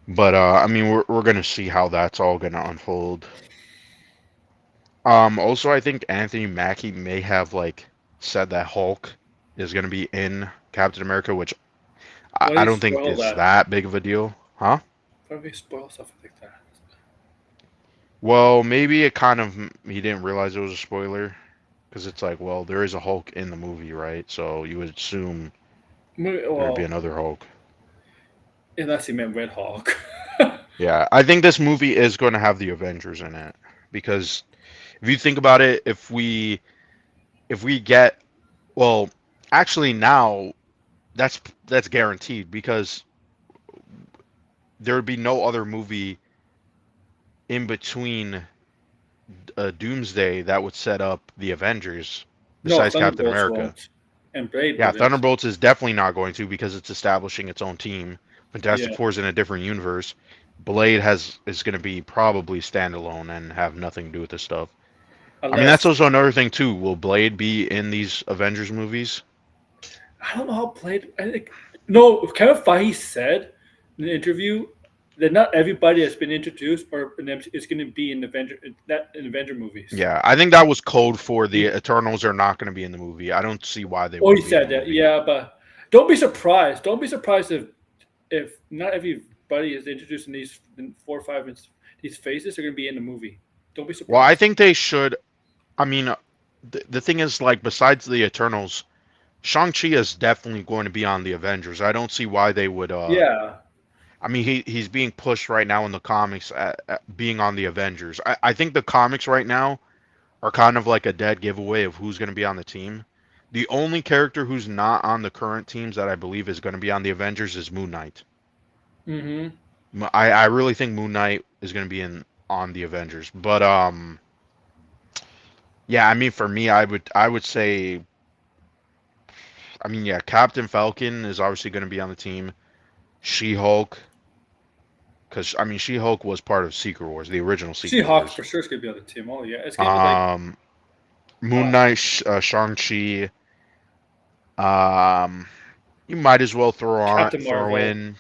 But I mean, we're gonna see how that's all gonna unfold. Also, I think Anthony Mackie may have like said that Hulk is gonna be in Captain America, which Why do I you don't think spoil is that? that big of a deal, huh? Why do you spoil stuff like that? Well, maybe it kind of he didn't realize it was a spoiler because it's like, well, there is a Hulk in the movie, right? So you would assume there'd be Well, another Hulk. unless he meant Red Hawk. Yeah, I think this movie is going to have the Avengers in it because if you think about it, if we get well, actually now that's guaranteed because there would be no other movie in between Doomsday that would set up the Avengers No, besides Captain Thunderbolts America. won't, and Blade Yeah, wouldn't. Thunderbolts is definitely not going to because it's establishing its own team. Fantastic Yeah, Four is in a different universe. Blade has is going to be probably standalone and have nothing to do with this stuff. I mean, that's unless also another thing too. Will Blade be in these Avengers movies? I don't know how Blade. I think no. Kevin Feige said in an interview that not everybody has been introduced or is going to be in Avenger movies. Yeah, I think that was code for the He, Eternals are not going to be in the movie. I don't see why they oh, he wouldn't be in the said that. movie. Yeah, but don't be surprised. Don't be surprised if not everybody is introduced in these in 4 or 5 these phases are going to be in the movie. Don't be Well, I surprised. think they should. I mean, the thing is, like, besides the Eternals, Shang-Chi is definitely going to be on the Avengers. I don't see why they would. Yeah. I mean, he's being pushed right now in the comics at being on the Avengers. I think the comics right now are kind of like a dead giveaway of who's going to be on the team. The only character who's not on the current teams that I believe is going to be on the Avengers is Moon Knight. Mm-hmm. I really think Moon Knight is going to be in on the Avengers. But yeah, I mean for me I would say I mean yeah, Captain Falcon is obviously going to be on the team. She-Hulk cuz I mean She-Hulk was part of Secret Wars, the original Secret She-Hulk Wars. for sure is going to be on the team. Oh yeah, it's going to be like Um Moon uh, Knight, Shang-Chi, um you might as well Captain throw Marvel, in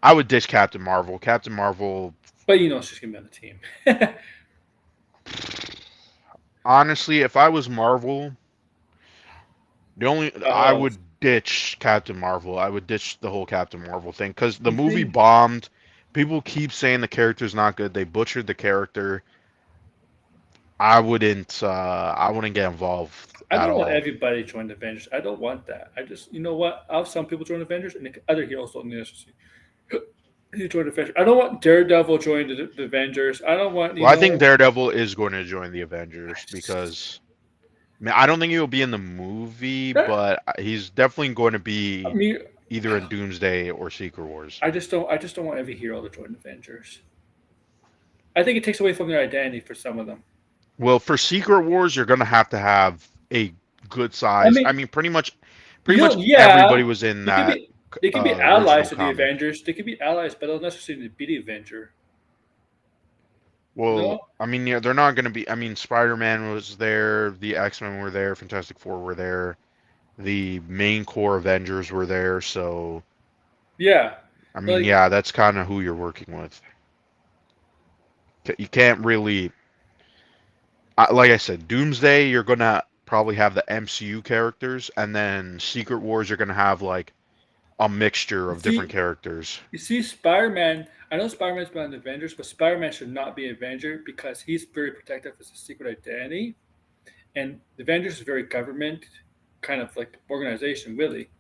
I would ditch Captain Marvel. Captain Marvel but you know she's going to be on the team. honestly, if I was Marvel, the only I Oh, would ditch Captain Marvel. I would ditch the whole Captain Marvel thing because the you movie think? bombed. People keep saying the character's not good. They butchered the character. I wouldn't get involved I at don't want all. everybody to join the Avengers. I don't want that. I just, you know what? I'll have some people join the Avengers, and the other heroes don't necessarily join the Avengers. I don't want Daredevil joining the Avengers. I don't want, Well, I think Daredevil is going to join the Avengers just, because I mean, I don't think he'll be in the movie, I but he's definitely going to be mean, either in Doomsday or Secret Wars. I just don't want every hero to join the Avengers. I think it takes away from their identity for some of them. Well, for Secret Wars, you're going to have a good I size. I mean, mean, pretty you much know, everybody yeah, was in they could that be they could be original allies to the comic. Avengers. They could be allies, but they'll necessarily be the Avenger. Well, No, I mean, yeah, they're not going to be. I mean, Spider-Man was there, the X-Men were there, Fantastic Four were there, the main core Avengers were there. So, yeah, I mean, like yeah, that's kind of who you're working with. You can't really, like I said, Doomsday, you're going to probably have the MCU characters, and then Secret Wars, you're going to have like a mixture you of different see, characters. you see, Spider Man. I know Spider Man's been on the Avengers, but Spider Man should not be an Avenger because he's very protective of his secret identity, and the Avengers is very government kind of like organization, really.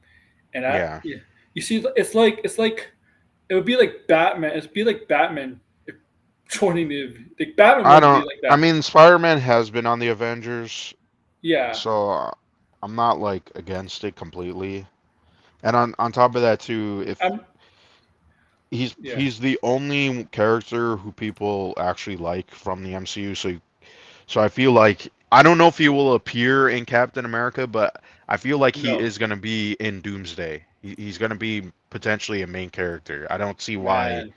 And Yeah. yeah, you see, it's like it would be like Batman. It'd be like Batman joining the Batman I one would be don't. like I that. mean, Spider-Man has been on the Avengers, Yeah, so I'm not like against it completely. And on top of that too, if I'm he's yeah. he's the only character who people actually like from the MCU, so I feel like I don't know if he will appear in Captain America, but I feel like he No, is going to be in Doomsday. He's going to be potentially a main character. I don't see why man.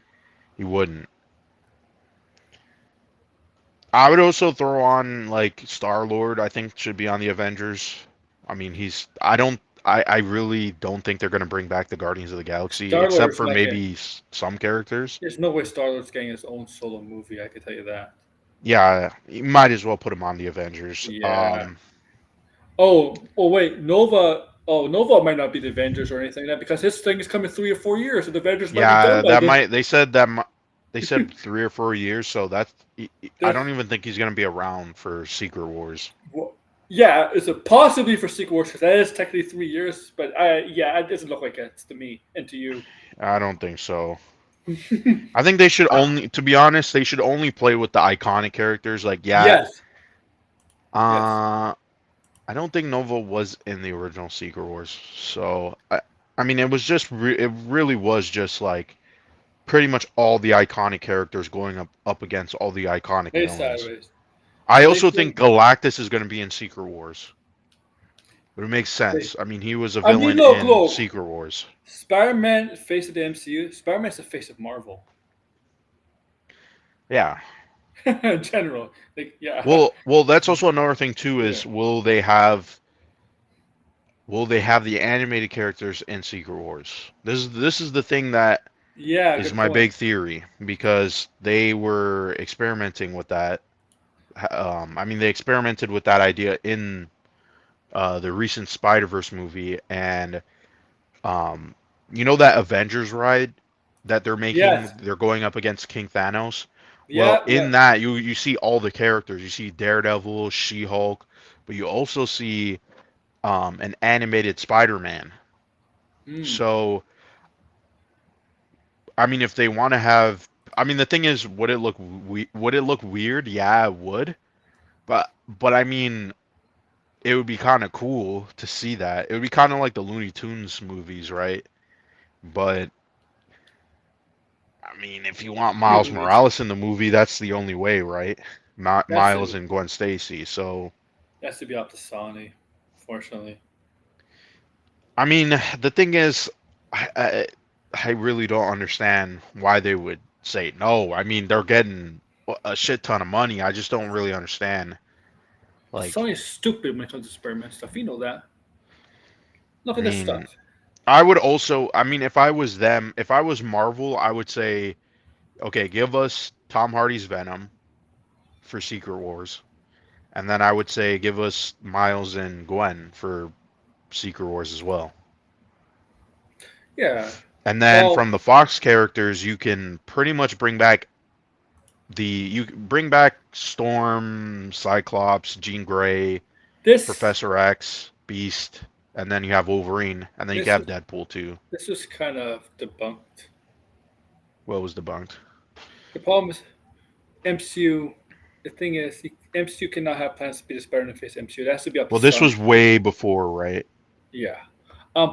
He wouldn't. I would also throw on like Star Lord. I think should be on the Avengers. I mean, he's. I don't. I really don't think they're gonna bring back the Guardians of the Galaxy, Star except Lord's for not getting. maybe some characters. There's no way Star Lord's getting his own solo movie. I can tell you that. Yeah, you might as well put him on the Avengers. Yeah. Oh wait, Nova. Oh, Nova might not be the Avengers or anything like that because his thing is coming 3 or 4 years, and the Avengers might be done Yeah, by that then. might. They said that. They said 3 or 4 years, so that's. I There's, don't even think he's gonna be around for Secret Wars. well, yeah, it's a possibly for Secret Wars because that is technically 3 years, but yeah, it doesn't look like it's to me and to you. I don't think so. I think they should only, to be honest, they should only play with the iconic characters. Like, yeah, Yes, yes, uh, I don't think Nova was in the original Secret Wars, so I mean, it was just, it really was just like pretty much all the iconic characters going up against all the iconic hey villains. sideways. I So they also think think Galactus is going to be in Secret Wars, but it makes they. sense. I mean, he was a I mean, villain look, in look. Secret Wars. Spider-Man, face of the MCU. Spider-Man's the face of Marvel Yeah. in general. Like, yeah, Well, that's also another thing too. yeah, Is will they have the animated characters in Secret Wars? This is the thing that yeah. is Good my point. big theory because they were experimenting with that. I mean, they experimented with that idea in the recent Spider-Verse movie, and um, you know that Avengers ride that they're making. Yes, They're going up against King Thanos. Well, yeah, yeah. in that you see all the characters. You see Daredevil, She-Hulk, but you also see an animated Spider-Man. Mm, So I mean, if they want to have, I mean, the thing is, would it look weird? Yeah, it would. But I mean, it would be kind of cool to see that. It would be kind of like the Looney Tunes movies, right? But I mean, if you want Miles movies. Morales in the movie, that's the only way, right? Not That's Miles to and Gwen Stacy. So that's to be up to Sony, fortunately. I mean, the thing is, I, I I really don't understand why they would say no. I mean, they're getting a shit ton of money. I just don't really understand. Like, Sony's stupid when it comes to Spider-Man stuff. You know that. Look I at this mean, stuff. I would also, I mean, if I was them, if I was Marvel, I would say, okay, give us Tom Hardy's Venom for Secret Wars, and then I would say give us Miles and Gwen for Secret Wars as well. Yeah. And then Well, from the Fox characters, you can pretty much bring back Storm, Cyclops, Jean Grey, this Professor X, Beast, and then you have Wolverine, and then you can this have Deadpool too. this is kind of debunked. What was debunked? The problem is MCU. The thing is, MCU cannot have plans to be the Spider-Man face MCU. That has to be up to Well, this Sony. was way before, right? Yeah.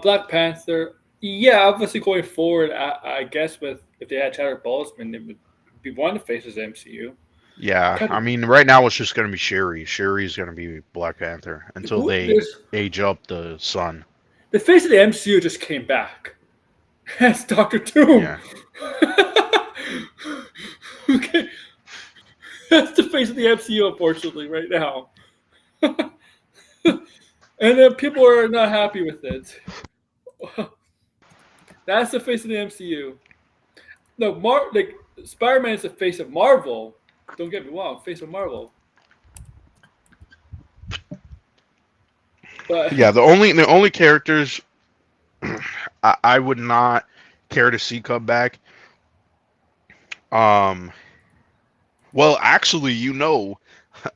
Black Panther. Yeah, obviously going forward, I guess with if they had Chadwick Boseman, it would be one of the faces of the MCU. Yeah, I mean, right now it's just gonna be Shuri. Shuri's gonna be Black Panther until Who they there's age up the son. the face of the MCU just came back. That's Doctor Doom. Yeah, Okay, that's the face of the MCU, unfortunately, right now. And then people are not happy with it. That's the face of the MCU. No, like Spider-Man is the face of Marvel. Don't get me wrong, face of Marvel. But yeah. The only characters I would not care to see come back. Um, well, actually,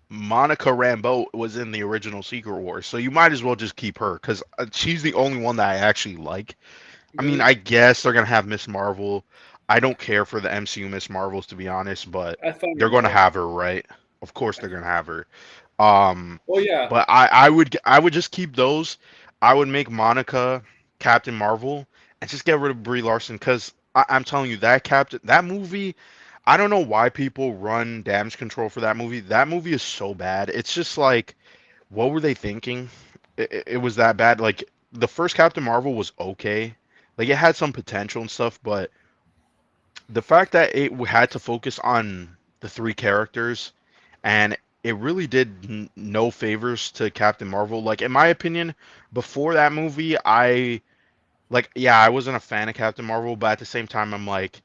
Monica Rambeau was in the original Secret Wars, so you might as well just keep her because she's the only one that I actually like. I mean, really, I guess they're gonna have Miss Marvel. I don't care for the MCU Miss Marvels to be honest, but I find her they're gonna annoying. have her, right? Of course they're gonna have her. Um, Oh yeah, but I would just keep those. I would make Monica Captain Marvel and just get rid of Brie Larson because I'm telling you that movie. I don't know why people run damage control for that movie. That movie is so bad. It's just like, what were they thinking? It was that bad. Like the first Captain Marvel was okay. Like it had some potential and stuff, but the fact that it had to focus on the three characters, and it really did no favors to Captain Marvel. Like in my opinion, before that movie, yeah, I wasn't a fan of Captain Marvel, but at the same time, I'm like,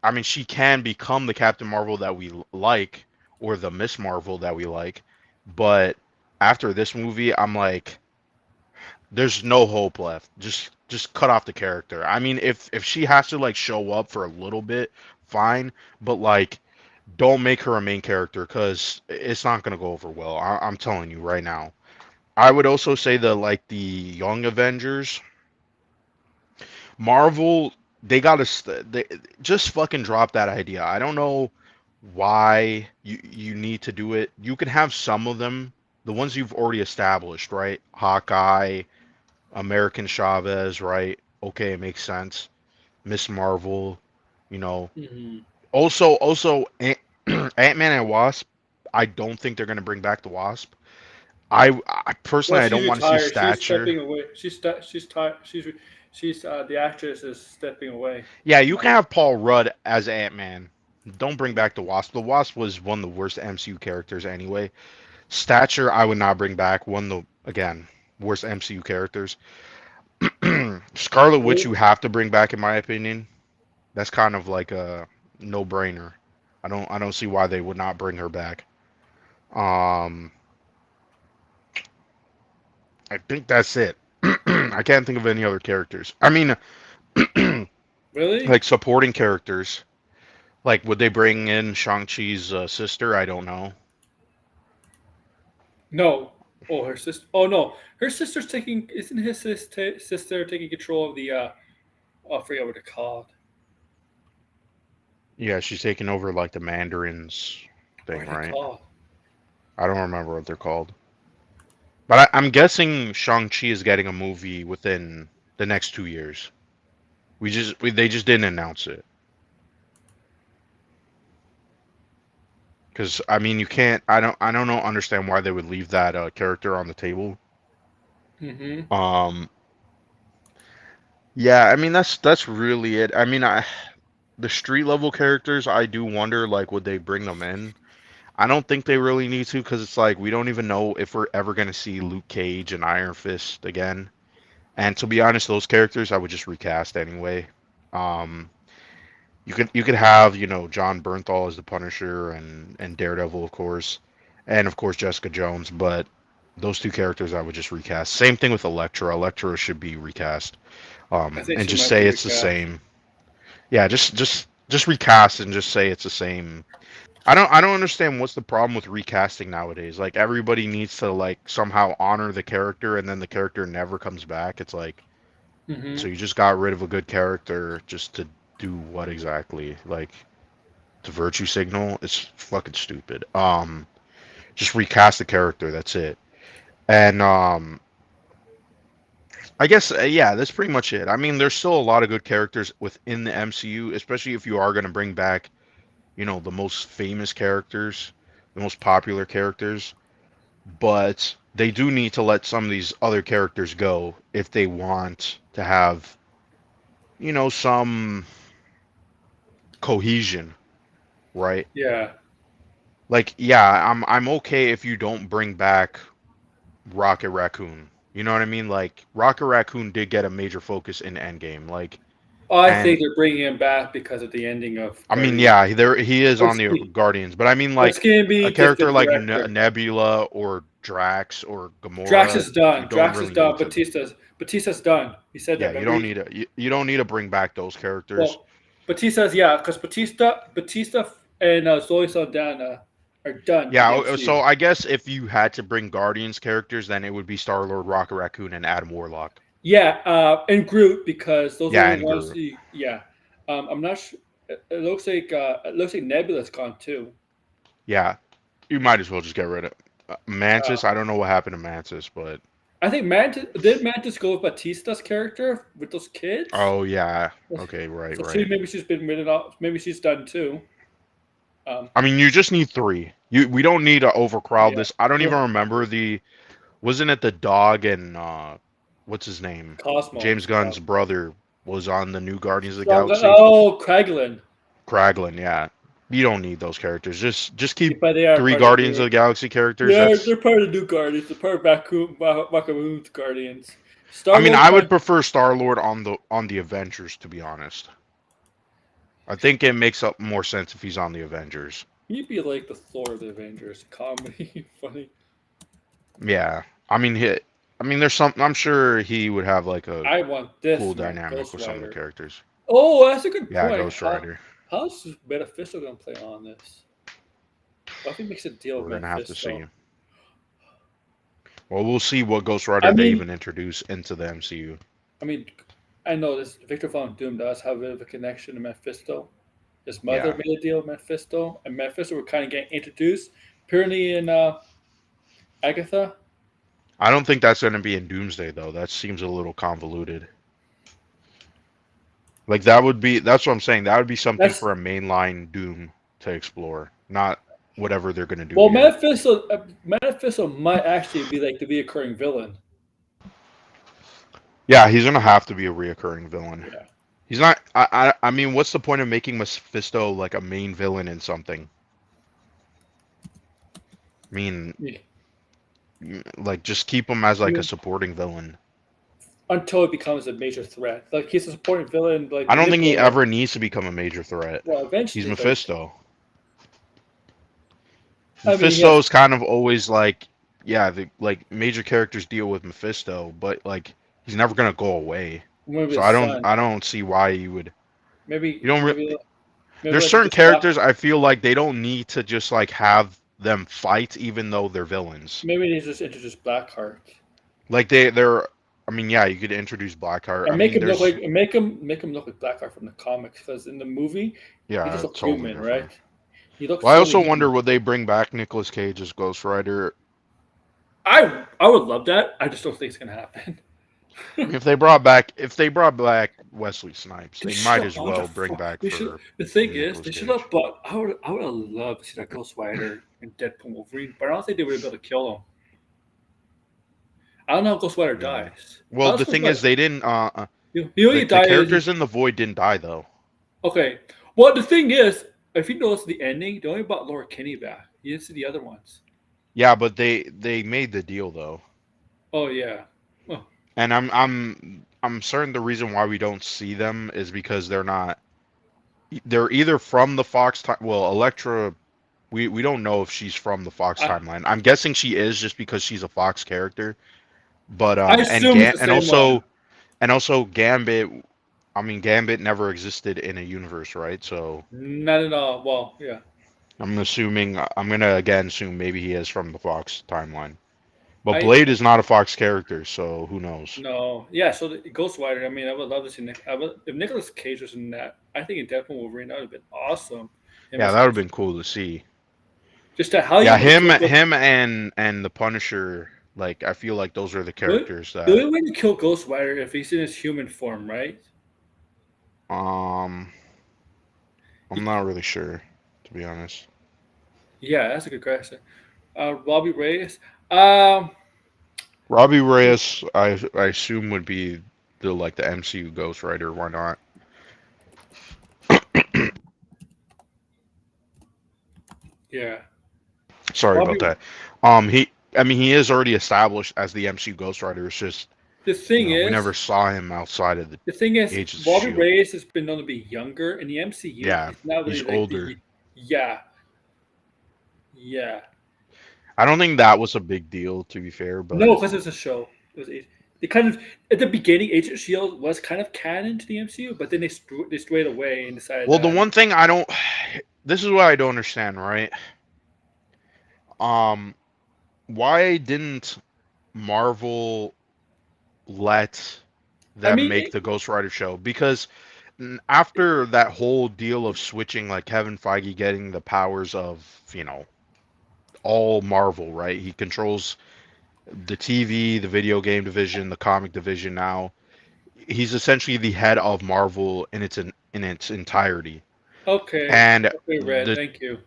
I mean, she can become the Captain Marvel that we like, or the Miss Marvel that we like, but after this movie, I'm like, there's no hope left. Just cut off the character. I mean, if she has to like show up for a little bit, fine, but like don't make her a main character because it's not gonna go over well. I'm telling you right now. I would also say the like the Young Avengers, Marvel, they gotta they just fucking drop that idea. I don't know why you need to do it. You can have some of them, the ones you've already established, right? Hawkeye, American Chavez, right? Okay, it makes sense. Miss Marvel, you know. Hmm. Also, Ant-Man and Wasp. I don't think they're gonna bring back the Wasp. I Well, personally, I she's don't want to see retired. She's Stature. stepping away. She's tired. She's the actress is stepping away. Yeah, you can have Paul Rudd as Ant-Man. Don't bring back the Wasp. The Wasp was one of the worst MCU characters anyway. Stature, I would not bring back. One of the again worst MCU characters. Scarlet Witch, you Well, have to bring back, in my opinion. That's kind of like a no-brainer. I don't see why they would not bring her back. Um, I think that's it. I can't think of any other characters. I mean, really? like supporting characters. Like, would they bring in Shang-Chi's sister? I don't know. No. Oh, her sister. Oh no, her sister's taking. Isn't his sister taking control of the? Oh, I forget what it's called. Yeah, she's taking over like the Mandarins What thing, are they right? called? I don't remember what they're called. But I'm guessing Shang-Chi is getting a movie within the next 2 years. They just didn't announce it. Because I mean, you can't. I don't know. Understand why they would leave that character on the table. Mm-hmm. Um, yeah, I mean that's really it. I mean, the street level characters, I do wonder like would they bring them in? I don't think they really need to because it's like we don't even know if we're ever gonna see Luke Cage and Iron Fist again. And to be honest, those characters I would just recast anyway. Um, you could have John Bernthal as the Punisher and Daredevil of course, and of course Jessica Jones. But those two characters I would just recast. Same thing with Elektra. Elektra should be recast. I think And she just might be say it's the recast. same. Yeah, just recast and just say it's the same. I don't understand what's the problem with recasting nowadays. Like everybody needs to like somehow honor the character and then the character never comes back. It's like Mm-hmm. so you just got rid of a good character just to do what exactly? Like to virtue signal? It's fucking stupid. Just recast the character, that's it. And I guess yeah, that's pretty much it. I mean, there's still a lot of good characters within the MCU, especially if you are going to bring back, the most famous characters, the most popular characters, but they do need to let some of these other characters go if they want to have, some cohesion, right? Yeah. Like, yeah, I'm okay if you don't bring back Rocket Raccoon. You know what I mean? Like, Rocket Raccoon did get a major focus in Endgame. Like, Oh, I and think they're bringing him back because of the ending of I mean, Guardians. yeah, there he is on It's, the Guardians, but I mean, it's like gonna a be just the character like director. Nebula or Drax or Drax Gamora, is you done. don't Drax is really done. need to. Batista's done. He said that. Yeah, you Remember? don't need to. You don't need to bring back those characters. Well, Batista's yeah, because Batista and Zoe Saldana are done in Yeah, the so MCU. I guess if you had to bring Guardians characters, then it would be Star Lord, Rocket Raccoon, and Adam Warlock. Yeah, and Groot because those are Yeah, the and ones. Groot. Yeah, I'm not. It looks like Nebula's gone too. Yeah, you might as well just get rid of Mantis. Uh, I don't know what happened to Mantis, but I think Mantis go with Batista's character with those kids? oh yeah, okay, right, So right. maybe she's been written off. Maybe she's done too. Um, I mean, you just need three. We don't need to overcrowd yeah. this. I don't even Well, remember wasn't it the dog and what's his name? Cosmo. James Gunn's brother was on the new Guardians of the Strong. Galaxy. Oh, Kraglin. Kraglin, yeah. You don't need those characters. Just keep But they are three part of the Guardians of new. the Galaxy characters. Yeah, That's. they're part of the new Guardians. They're part of Raccoon's Guardians. I Star mean, Lord I would kind. prefer Star Lord on the Avengers, to be honest. I think it makes up more sense if he's on the Avengers. He'd be like the Thor of the Avengers. Comedy, funny. Yeah, I mean, I mean, there's some. I'm sure he would have like a I want cool this man, dynamic Ghost with some of the Rider. characters. Oh, that's a good Yeah, point. Ghost Rider. How's Mephisto gonna play on this? What if he makes a deal with We're gonna have to see. Mephisto? Well, we'll see what Ghost I Rider they mean, even introduce into the MCU. I mean, I know this. Victor Von Doom does have a bit of a connection to Mephisto. His mother Yeah, made a deal with Mephisto, and Mephisto were kind of getting introduced. Apparently, in Agatha, I don't think that's gonna be in Doomsday though. That seems a little convoluted. Like that would be. That's what I'm saying. That would be something that's for a mainline Doom to explore, not whatever they're gonna do well, here. Mephisto might actually be like the reoccurring villain. Yeah, he's gonna have to be a reoccurring villain. Yeah, He's not. I mean, what's the point of making Mephisto like a main villain in something? I mean, yeah. like just keep him as I like a mean, supporting villain. until it becomes a major threat. Like he's a supporting villain, like I don't think he manipulative. ever needs to become a major threat. Well, He's eventually, but Mephisto. I mean, he has Mephisto's kind of always like, yeah, the like major characters deal with Mephisto, but like he's never gonna go away. maybe So his son. I don't see why you would. You Maybe, don't. maybe, maybe There's like he certain just got. characters I feel like they don't need to just like have them fight even though they're villains. Maybe they just introduced Blackheart Like they're. I mean, yeah, you could introduce Blackheart. I and make mean, him look there's. like make him look like Blackheart from the comics. Because in the movie, he Yeah, just looks totally human, different. right? He looks Well, I solely also human. wonder would they bring back Nicolas Cage as Ghost Rider. I would love that. I just don't think it's gonna happen. I mean, if they brought back Wesley Snipes, They they should might have as brought the. well bring back They should. for The thing is, Nicolas they should have. Cage. But I would have loved to see that Ghost Rider in Deadpool Wolverine. But I don't think they would have been able to kill him. I don't know how Ghost Rider Yeah. dies. Well, How the does Ghost thing is, Rider? they didn't. He only The dies. characters in the Void didn't die though. Okay. Well, the thing is, if you notice the ending, they only brought Laura Kinney back. You didn't see the other ones. Yeah, but they made the deal though, Oh yeah. Oh, and I'm certain the reason why we don't see them is because they're not. They're either from the Fox time. Well, Elektra, we don't know if she's from the Fox I timeline. I'm guessing she is just because she's a Fox character. But I assume it's the same one. and also Gambit. I mean, Gambit never existed in a universe, right? So Not at all. Well, yeah. I'm gonna again assume maybe he is from the Fox timeline. But I Blade is not a Fox character, so who knows? no. Yeah. So the Ghost Rider. I mean, I would love to see if Nicolas Cage was in that. I think in Deadpool Wolverine that would have been awesome. Him Yeah, as that would have Ghost. been cool to see. Just that how you Yeah, would kill Ghost. him, and the Punisher. Like, I feel like those are the The characters the that. only way to kill Ghost Rider if he's in his human form, right? Um, I'm He, not really sure, to be honest. yeah, that's a good question. Robbie Reyes. Um, Robbie Reyes, I assume would be the MCU Ghost Rider. Why not? yeah. Sorry about Robbie. that. I mean, he is already established as the MCU Ghost Rider. It's just, The thing we is, never saw him outside of the The thing is, Agents of Robbie Shield. Reyes has been known to be younger in the MCU. Yeah, He's not he's really like older. the yeah, yeah. I don't think that was a big deal, to be fair, No, but because it's a show. It was they kind of at the beginning, Agent Shield was kind of canon to the MCU, but then they strayed away and decided well, the that one thing I don't, this is what I don't understand, right? Um, why didn't Marvel let I them mean, make the Ghost Rider show? Because after that whole deal of switching, like Kevin Feige getting the powers of, all Marvel, right? He controls the TV, the video game division, the comic division now. He's essentially the head of Marvel in its entirety. okay, And okay, Red, the thank you.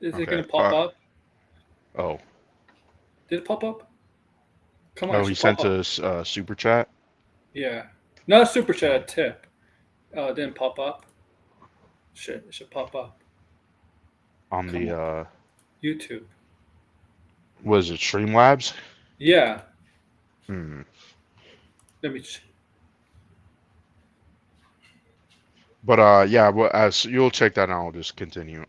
Is it okay, gonna pop up? oh Did it pop up? Come on, oh it he should pop sent up. us super chat. Yeah, not a super chat, Oh, a tip. It didn't pop up. Shit, it should pop up. on Come the on, YouTube. was it Streamlabs? Yeah, Hmm. let me. But yeah, well, as you'll check that, and I'll just continue.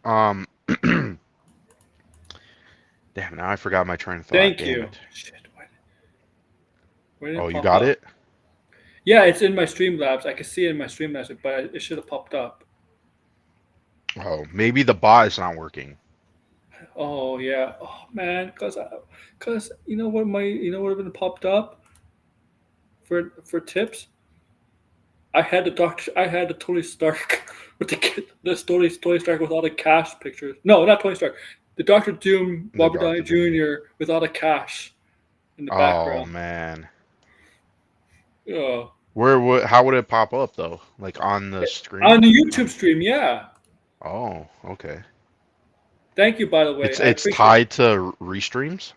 Damn, now I forgot my train of thought. Thank Damn you. it. Shit, why didn't Oh, it you pop got up? it? Yeah, it's in my Streamlabs. I can see it in my Streamlabs, but it should have popped up. Oh, maybe the bot is not working. Oh yeah. Oh man, cause you know what would have been popped up for tips. I had the Tony Stark with Tony Stark with all the cash pictures. No, not Tony Stark. The Doctor Doom, The Robert Downey Doctor Doom. Jr. with all the cash in the Oh background. man. Oh, Where would how would it pop up though? Like on the on screen? the YouTube On stream, yeah. Oh, okay. Thank you, by the way. I It's appreciate. tied to restreams?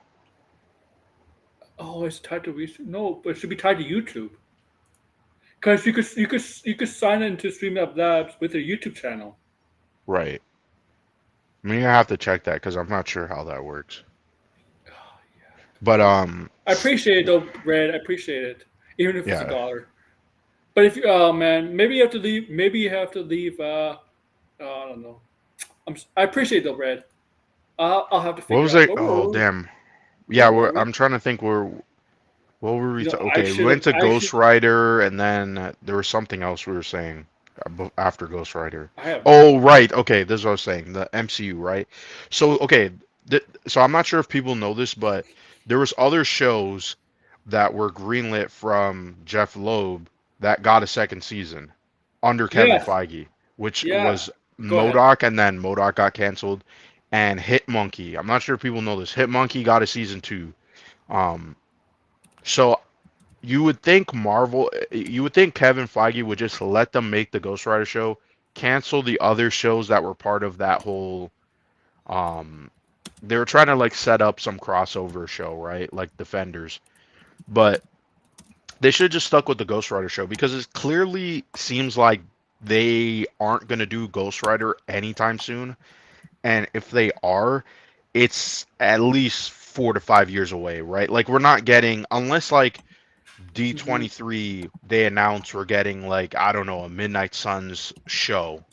Oh, it's tied to Reason. No, but it should be tied to YouTube. Because you could sign into Streamlabs Labs with a YouTube channel. Right. I mean, I have to check that because I'm not sure how that works. Oh, But yeah. I appreciate it though, Red. I appreciate it, even if it's a yeah. dollar. But if you, oh man, maybe you have to leave. Maybe you have to leave. I don't know. I appreciate it though, Red. I'll have to What figure was out it? Oh, damn. Yeah, where were we? I'm trying to think where what were we You know, okay, we went to Ghost Rider and then there was something else we were saying after Ghost Rider. I have no Oh, idea. right. Okay, this is what I was saying. The MCU, right? So, okay, so I'm not sure if people know this, but there was other shows that were greenlit from Jeff Loeb that got a second season under Kevin Yes. Feige, which Yeah. was Go ahead. Modoc, and then Modoc got canceled, and Hit Monkey. I'm not sure if people know this. Hit Monkey got a season two. Um, so you would think Kevin Feige would just let them make the Ghost Rider show, cancel the other shows that were part of that whole. Um, they were trying to like set up some crossover show, right? Like Defenders, but they should have just stuck with the Ghost Rider show because it clearly seems like they aren't gonna do Ghost Rider anytime soon, and if they are, it's at least 4 to 5 years away, right? Like we're not getting unless like Hmm. D23 they announce we're getting like I don't know a Midnight Suns show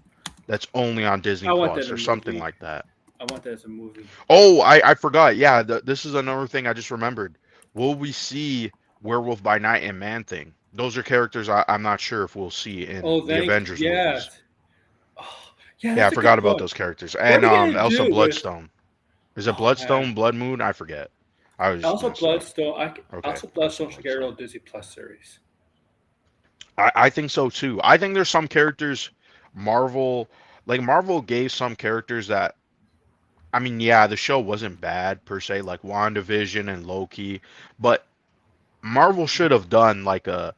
that's only on Disney I want that Plus in a or something movie. like that. I want that as a movie. Oh, I forgot. Yeah, this is another thing I just remembered. Will we see Werewolf by Night and Man Thing? Those are characters I'm not sure if we'll see in Oh, the thank Avengers movies. yes. Oh, yeah, Yeah, I that's a good forgot about point. those characters. What are And we gonna Elsa do with? Bloodstone. Is it Oh man, Bloodstone, Blood Moon? I forget. I was also messed up. Bloodstone. Okay, Also Elsa Bloodstone should get a real Bloodstone. Disney Plus series. I think so too. I think there's some characters Marvel Marvel gave some characters that I mean, yeah, the show wasn't bad per se, like WandaVision and Loki, but Marvel should have done like a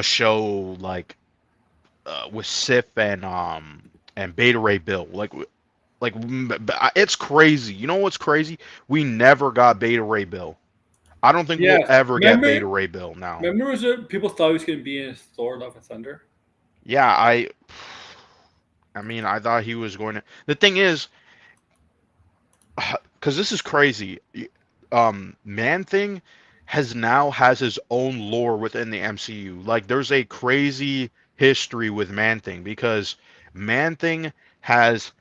show like with Sif and Beta Ray Bill. It's crazy. You know what's crazy? We never got Beta Ray Bill. I don't think we'll Yes. ever get Remember? Beta Ray Bill now. Remember, was it people thought he was gonna be in Thor: Love and Thunder? Yeah, I mean, I thought he was going to. The thing is, because this is crazy. Man Thing has his own lore within the MCU. Like, there's a crazy history with Man Thing because Man Thing has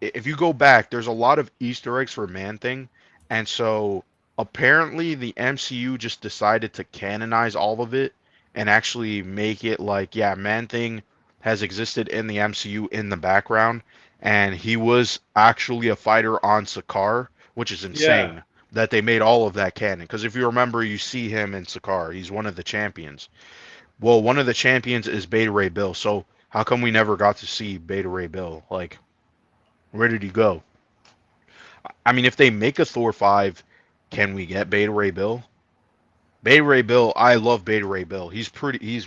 if you go back, there's a lot of Easter eggs for Man Thing, and so apparently the MCU just decided to canonize all of it and actually make it like, yeah, Man Thing has existed in the MCU in the background, and he was actually a fighter on Sakaar, which is Yeah. insane that they made all of that canon. Because if you remember, you see him in Sakaar. He's one of the champions. Well, one of the champions is Beta Ray Bill. So how come we never got to see Beta Ray Bill? Like, where did he go? I mean, if they make a Thor 5, can we get Beta Ray Bill? Beta Ray Bill, I love Beta Ray Bill. He's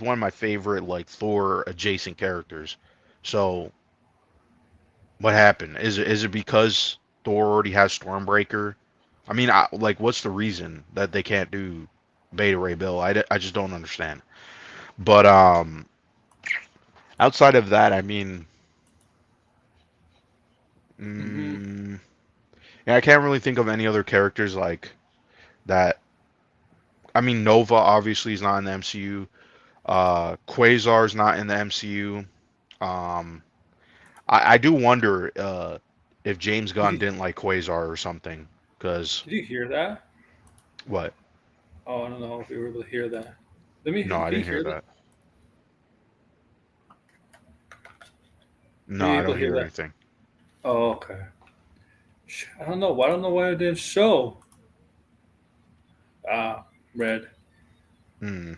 one of my favorite like Thor adjacent characters. So, what happened? Is it because Thor already has Stormbreaker? I mean, what's the reason that they can't do Beta Ray Bill? I just don't understand. But outside of that, I mean, Hmm. Mm, yeah, I can't really think of any other characters like that. I mean, Nova obviously is not in the MCU. Quasar's not in the MCU. Um, I do wonder if James Did Gunn you didn't like Quasar or something. Because did you hear that? what? Oh, I don't know if you were able to hear that. Let me. No, I Can you didn't hear hear that? that. Are No, you I able don't to hear hear that? anything. Oh, okay. I don't know. I don't know why it didn't show. Ah, red. Hmm.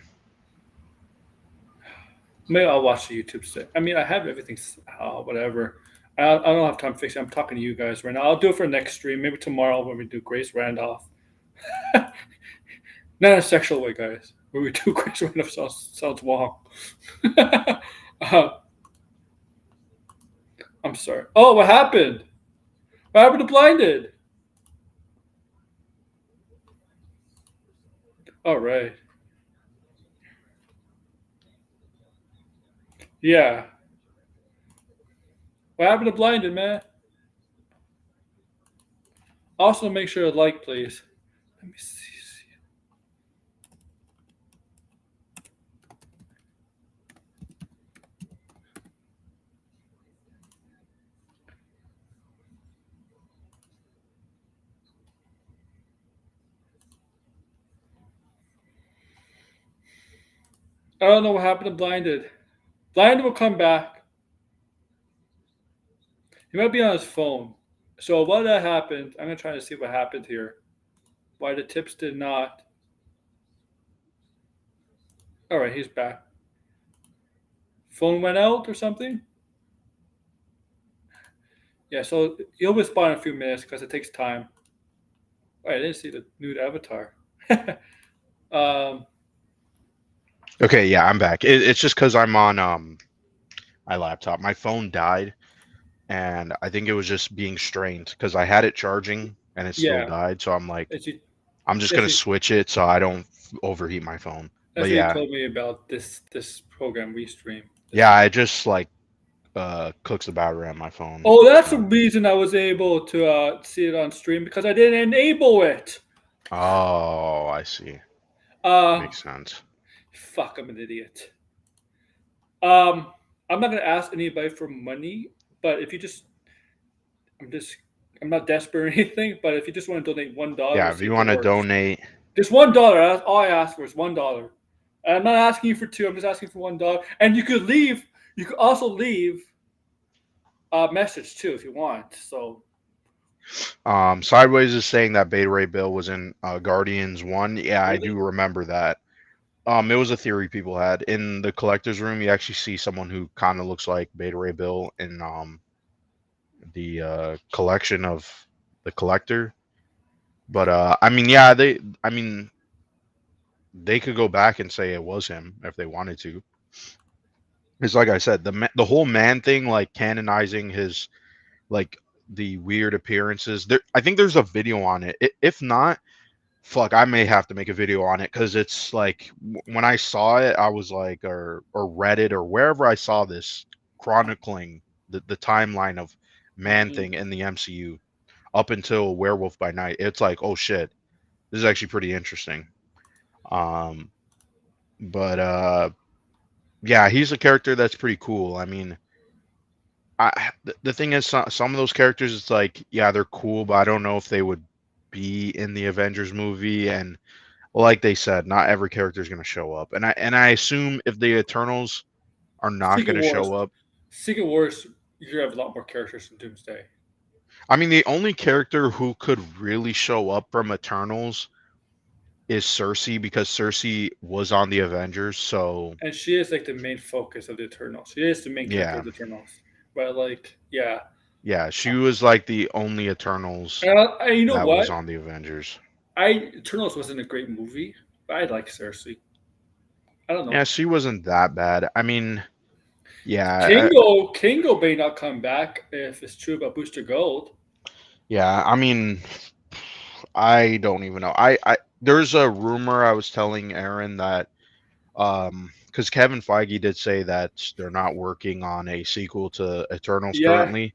Maybe I'll watch the YouTube set. I mean, I have everything. Whatever. I don't have time to fix it. I'm talking to you guys right now. I'll do it for next stream. Maybe tomorrow when we do Grace Randolph. Not in a sexual way, guys. When we do Grace Randolph sounds wrong. uh, I'm sorry. Oh, what happened? What happened to Blinded? All right. Yeah. What happened to Blinded, man? Also, make sure to like, please. Let me see. I don't know what happened to Blinded. Blinded will come back. He might be on his phone. So while that happened, I'm gonna try to see what happened here. Why the tips did not. All right, he's back. Phone went out or something. Yeah, so he'll respond in a few minutes because it takes time. Oh, I didn't see the nude avatar. um, Okay, yeah, I'm back. It's just because I'm on my laptop. My phone died, and I think it was just being strained because I had it charging and it still yeah, died. So I'm like, that's you. I'm just gonna That's you. switch it so I don't overheat my phone. That's But what you yeah, told me about this program we stream. yeah, This. I just like cooks the battery on my phone. Oh, that's the So reason I was able to see it on stream because I didn't enable it. oh, I see. Um, Makes sense. fuck, I'm an idiot. Um, I'm not gonna ask anybody for money, but if you just, I'm just, I'm not desperate or anything. But if you just want to donate $1, Yeah, we'll if see you if it want to works. donate, Just $1. That's all I ask for is $1. I'm not asking you for two. I'm just asking for $1. And you could leave. You could also leave a message too if you want. So Sideways is saying that Beta Ray Bill was in Guardians 1. Yeah, I do really, remember that. It was a theory people had. In the collector's room, you actually see someone who kind of looks like Beta Ray Bill in the collection of the collector. But I mean, yeah, I mean, they could go back and say it was him if they wanted to. It's like I said, the whole man thing, like canonizing his like the weird appearances. There, I think there's a video on it. If not, fuck, I may have to make a video on it because it's like when I saw it, I was like, or read it or wherever I saw this chronicling the timeline of Man mm-hmm. Thing in the MCU up until Werewolf by Night. It's like, oh shit, this is actually pretty interesting. Um, but yeah, he's a character that's pretty cool. I mean, the thing is, some of those characters, it's like, yeah, they're cool, but I don't know if they would be in the Avengers movie. And like they said, not every character is going to show up. And I assume if the Eternals are not Secret going to Wars. show up, Secret Wars. You have a lot more characters in Doomsday, I mean, the only character who could really show up from Eternals is Cersei because Cersei was on the Avengers. So and she is like the main focus of the Eternals. She is the main character yeah, of the Eternals. But like, yeah. yeah, she was like the only Eternals You know that was what? on the Avengers. Eternals wasn't a great movie, but I like Cersei. I don't Yeah, know. she wasn't that bad. I mean, yeah, Kingo may not come back if it's true about Booster Gold. yeah. I mean, I don't even know. I there's a rumor I was telling Aaron that because Kevin Feige did say that they're not working on a sequel to Eternals Yeah, currently.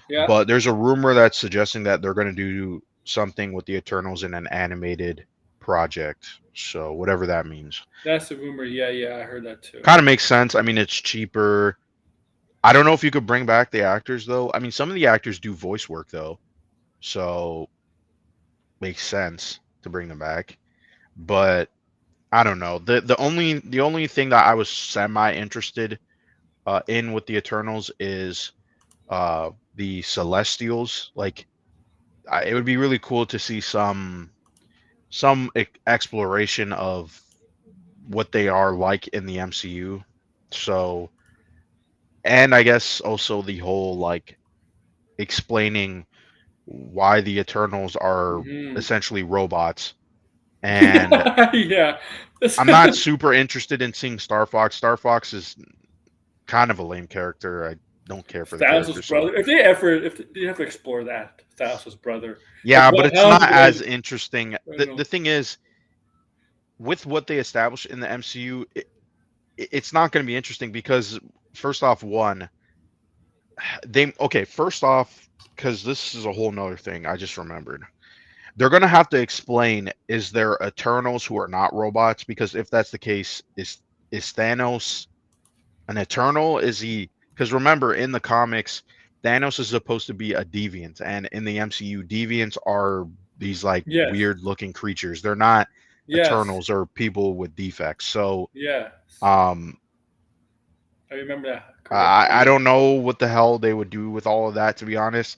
Yeah, but there's a rumor that's suggesting that they're going to do something with the Eternals in an animated project. So whatever that means. that's the rumor. Yeah, yeah, I heard that too. Kind of makes sense. I mean, it's cheaper. I don't know if you could bring back the actors though. I mean, some of the actors do voice work though, so makes sense to bring them back. But I don't know. The only thing that I was semi interested in with the Eternals is the Celestials. Like, it would be really cool to see some exploration of what they are like in the MCU. So, and I guess also the whole like explaining why the Eternals are Hmm. essentially robots. And Yeah, This- I'm not super interested in seeing Star Fox. Star Fox is kind of a lame character. I don't care for the Thanos' character. So brother. If they have to explore that, Thanos' brother, like yeah, but what? it's How's not he gonna? as interesting. I don't The know. thing is, with what they established in the MCU, it's not going to be interesting because first off, one, they okay. First off, because this is a whole nother thing. I just remembered. They're going to have to explain, is there Eternals who are not robots? Because if that's the case, is Thanos an Eternal? Is he? Because remember, in the comics, Thanos is supposed to be a deviant, and in the MCU, deviants are these like Yes, weird looking creatures. They're not yes, Eternals or people with defects. So, yes. um, I remember that I correctly. don't know what the hell they would do with all of that. To be honest,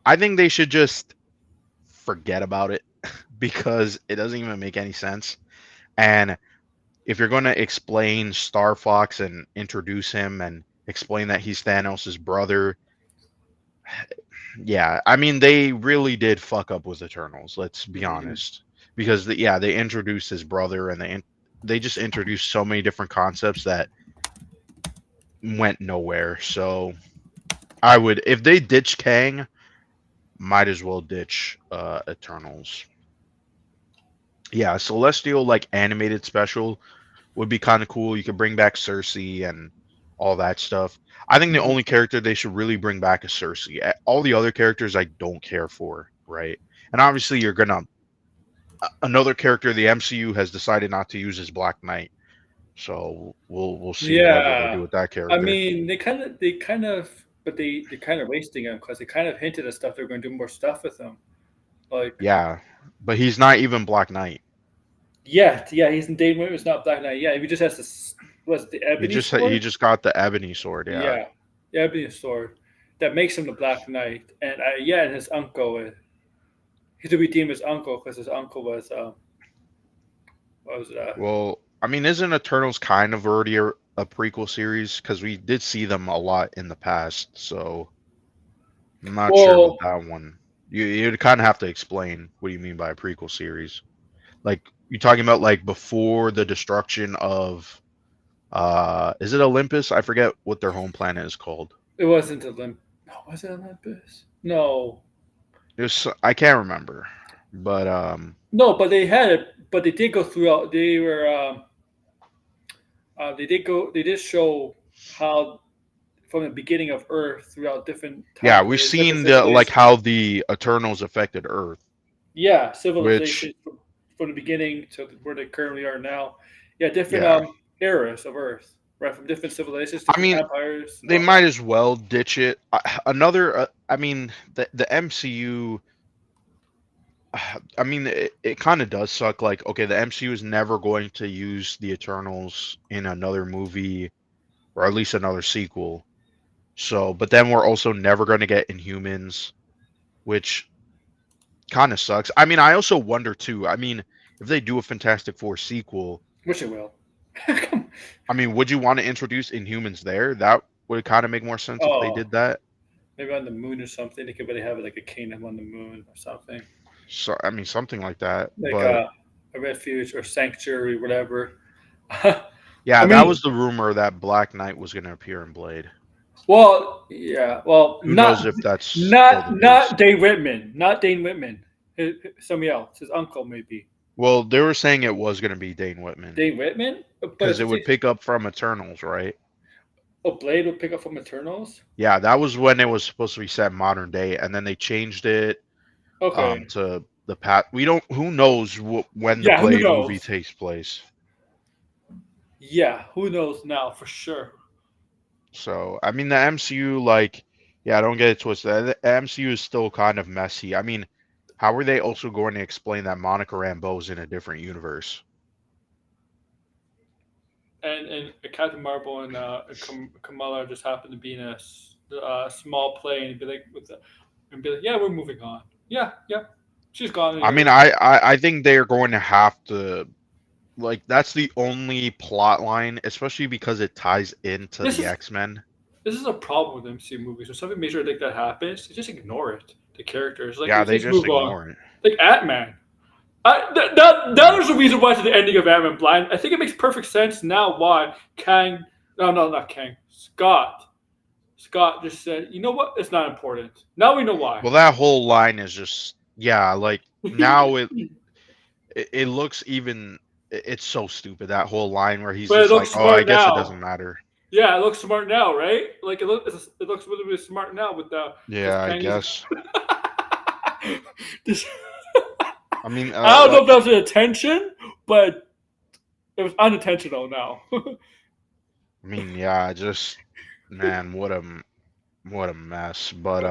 I think they should just forget about it because it doesn't even make any sense. And if you're going to explain Star Fox and introduce him and explain that he's Thanos' brother, yeah, I mean they really did fuck up with Eternals. Let's be Hmm. honest, because yeah, they introduced his brother and they just introduced so many different concepts that went nowhere. So I would, if they ditch Kang, might as well ditch Eternals. Yeah, Celestial like animated special would be kind of cool. You could bring back Cersei and all that stuff. I think the Hmm. only character they should really bring back is Cersei. All the other characters I don't care for, right? And obviously you're gonna another character the MCU has decided not to use is Black Knight. So we'll see whatever they do Yeah, with that I character. mean, but they're kind of wasting him because they kind of hinted at stuff. They're going to do more stuff with him. Like, Yeah, but he's not even Black Knight. yeah, he's in Dane Whitman's not Black Knight. Yeah, he just has this. Was it the ebony He sword? just got the ebony sword. Yeah. Yeah, the ebony sword that makes him the Black Knight. And yeah, and his uncle. He's to redeem his uncle because his uncle was what was it? Well, I mean, isn't Eternals kind of already a prequel series? Because we did see them a lot in the past. So I'm not sure with Well, that one. You'd kind of have to explain what do you mean by a prequel series. Like you talking about like before the destruction of is it Olympus? I forget what their home planet is called. it wasn't Olympus. No, was it Olympus? No, There's I can't remember. But no, but they had it. But they did go throughout. They were. They did go. They did show how from the beginning of Earth throughout different time yeah, we've periods, different seen the like civilizations. how the Eternals affected Earth, Yeah, which civilizations from the beginning to where they currently are now. Yeah, different yeah. eras of Earth, right? From different civilizations, I different mean, empires, and they whatnot. might as well ditch it. Another, I mean, the MCU. I mean, it kind of does suck. Like, okay, the MCU is never going to use the Eternals in another movie or at least another sequel. So, but then we're also never going to get Inhumans, which kind of sucks. I mean, I also wonder too. I mean, if they do a Fantastic Four sequel, Which it will. I mean, would you want to introduce Inhumans there? That would kind of make more sense if they Oh, did that. maybe on the moon or something. They could really have like a kingdom on the moon or something, So, I mean, something like that. like But a refuge or sanctuary, whatever. I yeah, that mean, was the rumor that Black Knight was going to appear in Blade. well, yeah, well, Who knows if that's still the case? not Dane Whitman, not Dane Whitman. Somebody else, his uncle maybe. Well, they were saying it was going to be Dane Whitman Dane Whitman, but because if it it's would pick up from Eternals, right? Oh, Blade would pick up from Eternals. Yeah, that was when it was supposed to be set modern day, and then they changed it Okay. to the pat. We don't. Who knows when the Yeah, who Blade movie knows? takes place? Yeah, who knows now for sure. So I mean, the MCU, like, yeah, don't get it twisted. The MCU is still kind of messy. I mean, how are they also going to explain that Monica Rambeau's in a different universe? And Captain Marvel and Kamala just happened to be in a small plane and be like yeah, we're moving on. Yeah, yeah, she's gone I mean, anyways. I think they're going to have to, like, that's the only plot line, especially because it ties into This the is X-Men. this is a problem with MCU movies. When something major like that happens, they just ignore it. The characters like Yeah, let's they just just move on. ignore it. Like Ant Man. That Yeah. was the reason why to the ending of Ant Man Blind. I think it makes perfect sense now why Kang. No, no, not Kang. Scott just said, you know what? It's not important. Now we know why. Well, that whole line is just, yeah, like now it looks even it's so stupid, that whole line where he's But it just looks like, "Oh, I smart guess it now. doesn't matter." Yeah, it looks smart now, right? Like it looks really, really smart now with the because Yeah, I Kang is. guess. This, I mean, I don't know if that was an intention, but it was unintentional now. yeah, just man, what a mess. But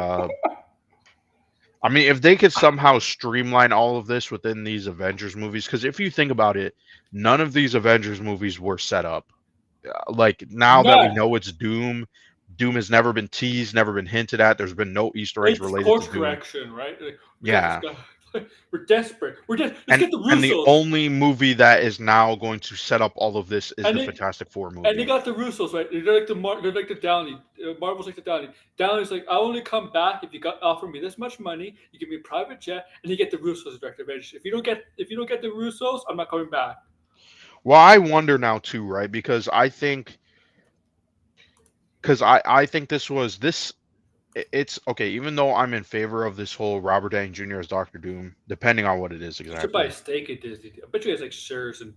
I mean, if they could somehow streamline all of this within these Avengers movies, because if you think about it, none of these Avengers movies were set up. Like now that we None. know it's Doom, Doom has never been teased, never been hinted at. There's been no Easter eggs It's related to course Doom. correction, right? Like, we got this Yeah, guy. We're desperate. Let's and get the and the Russos, only movie that is now going to set up all of this is and the they Fantastic Four and they movie. got the Russos right. They're like the Downey. Marvel's like the Downey. Downey's like, I only come back if you got offer me this much money. You give me a private jet, and you get the Russos as director of Avengers. If you don't get the Russos, I'm not coming back. Well, I wonder now too, right? Because I think it's okay. Even though I'm in favor of this whole Robert Downey Jr. as Doctor Doom, depending on what it is You should buy a exactly. stake at Disney. I bet you guys like shares in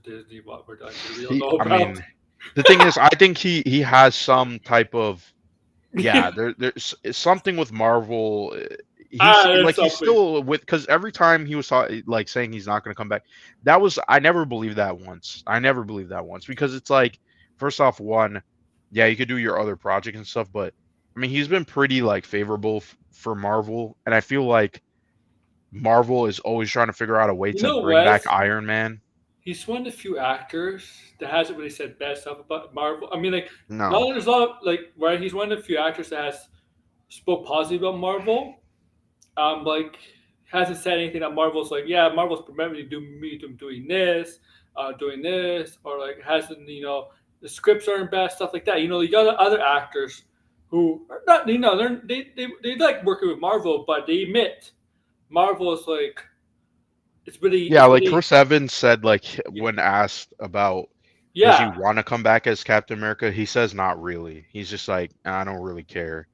Disney. What we're done that we don't know I about. mean, the thing is, I think he has some type of, yeah. There's something with Marvel. That's He's something. still with, because every time he was like saying he's not going to come back, I never believed that once. I never believed that once, because it's like, first off, one, yeah, you could do your other project and stuff, but I mean, he's been pretty like favorable for Marvel, and I feel like Marvel is always trying to figure out a way You to know bring back what? Iron Man. He's one of the few actors that hasn't really said bad stuff about Marvel. I mean, like, No. there's a lot of like, right? He's one of the few actors that has spoke positive about Marvel. Like, hasn't said anything that Marvel's like, yeah, Marvel's preventing me from doing this, or like hasn't, the scripts aren't bad, stuff like that. You got other actors who are not, they like working with Marvel, but they admit Marvel is like, Yeah, it's like really, Chris Evans said, like when asked about does he yeah, want to come back as Captain America, he says not really. He's just like, I don't really care.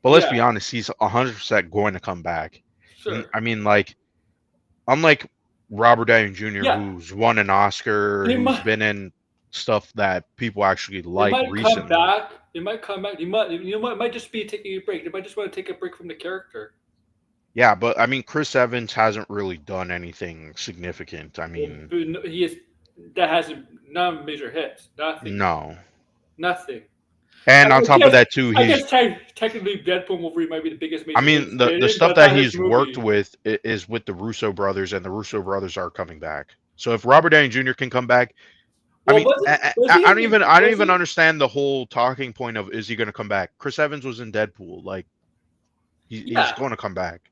But let's be yeah, honest, he's 100% going to come back. sure, I mean, like, unlike Robert Downey Jr., yeah. who's won an Oscar, They who's might been in stuff that people actually they like might come recently. back. They might come back. It might just be taking a break. They might just want to take a break from the character. Yeah, but I mean, Chris Evans hasn't really done anything significant. I mean, He is that has none major hits. Nothing. no. Nothing. And on I top of guess that, too, I guess technically Deadpool and Wolverine might be the biggest I major hits mean, the in, stuff but that not his he's worked movie. with is with the Russo brothers, and the Russo brothers are coming back. So if Robert Downey Jr. can come back, I Well, mean, was he in the I don't was even he? understand the whole talking point of is he going to come back? Chris Evans was in Deadpool, like he's Yeah. going to come back.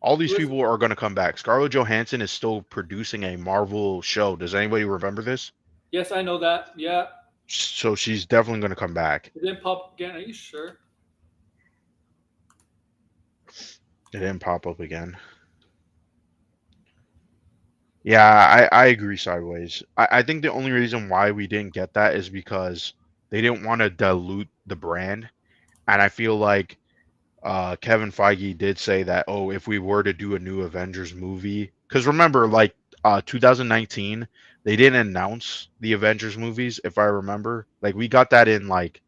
All these Was people are going to come back. Scarlett Johansson is still producing a Marvel show. Does anybody remember this? yes, I know that. Yeah. So she's definitely going to come back. It didn't pop again. Are you sure? It didn't pop up again. Yeah, I agree sideways. I think the only reason why we didn't get that is because they didn't want to dilute the brand. And I feel like Kevin Feige did say that, oh, if we were to do a new Avengers movie, because remember, like 2019, they didn't announce the Avengers movies, if I remember. Like we got that in like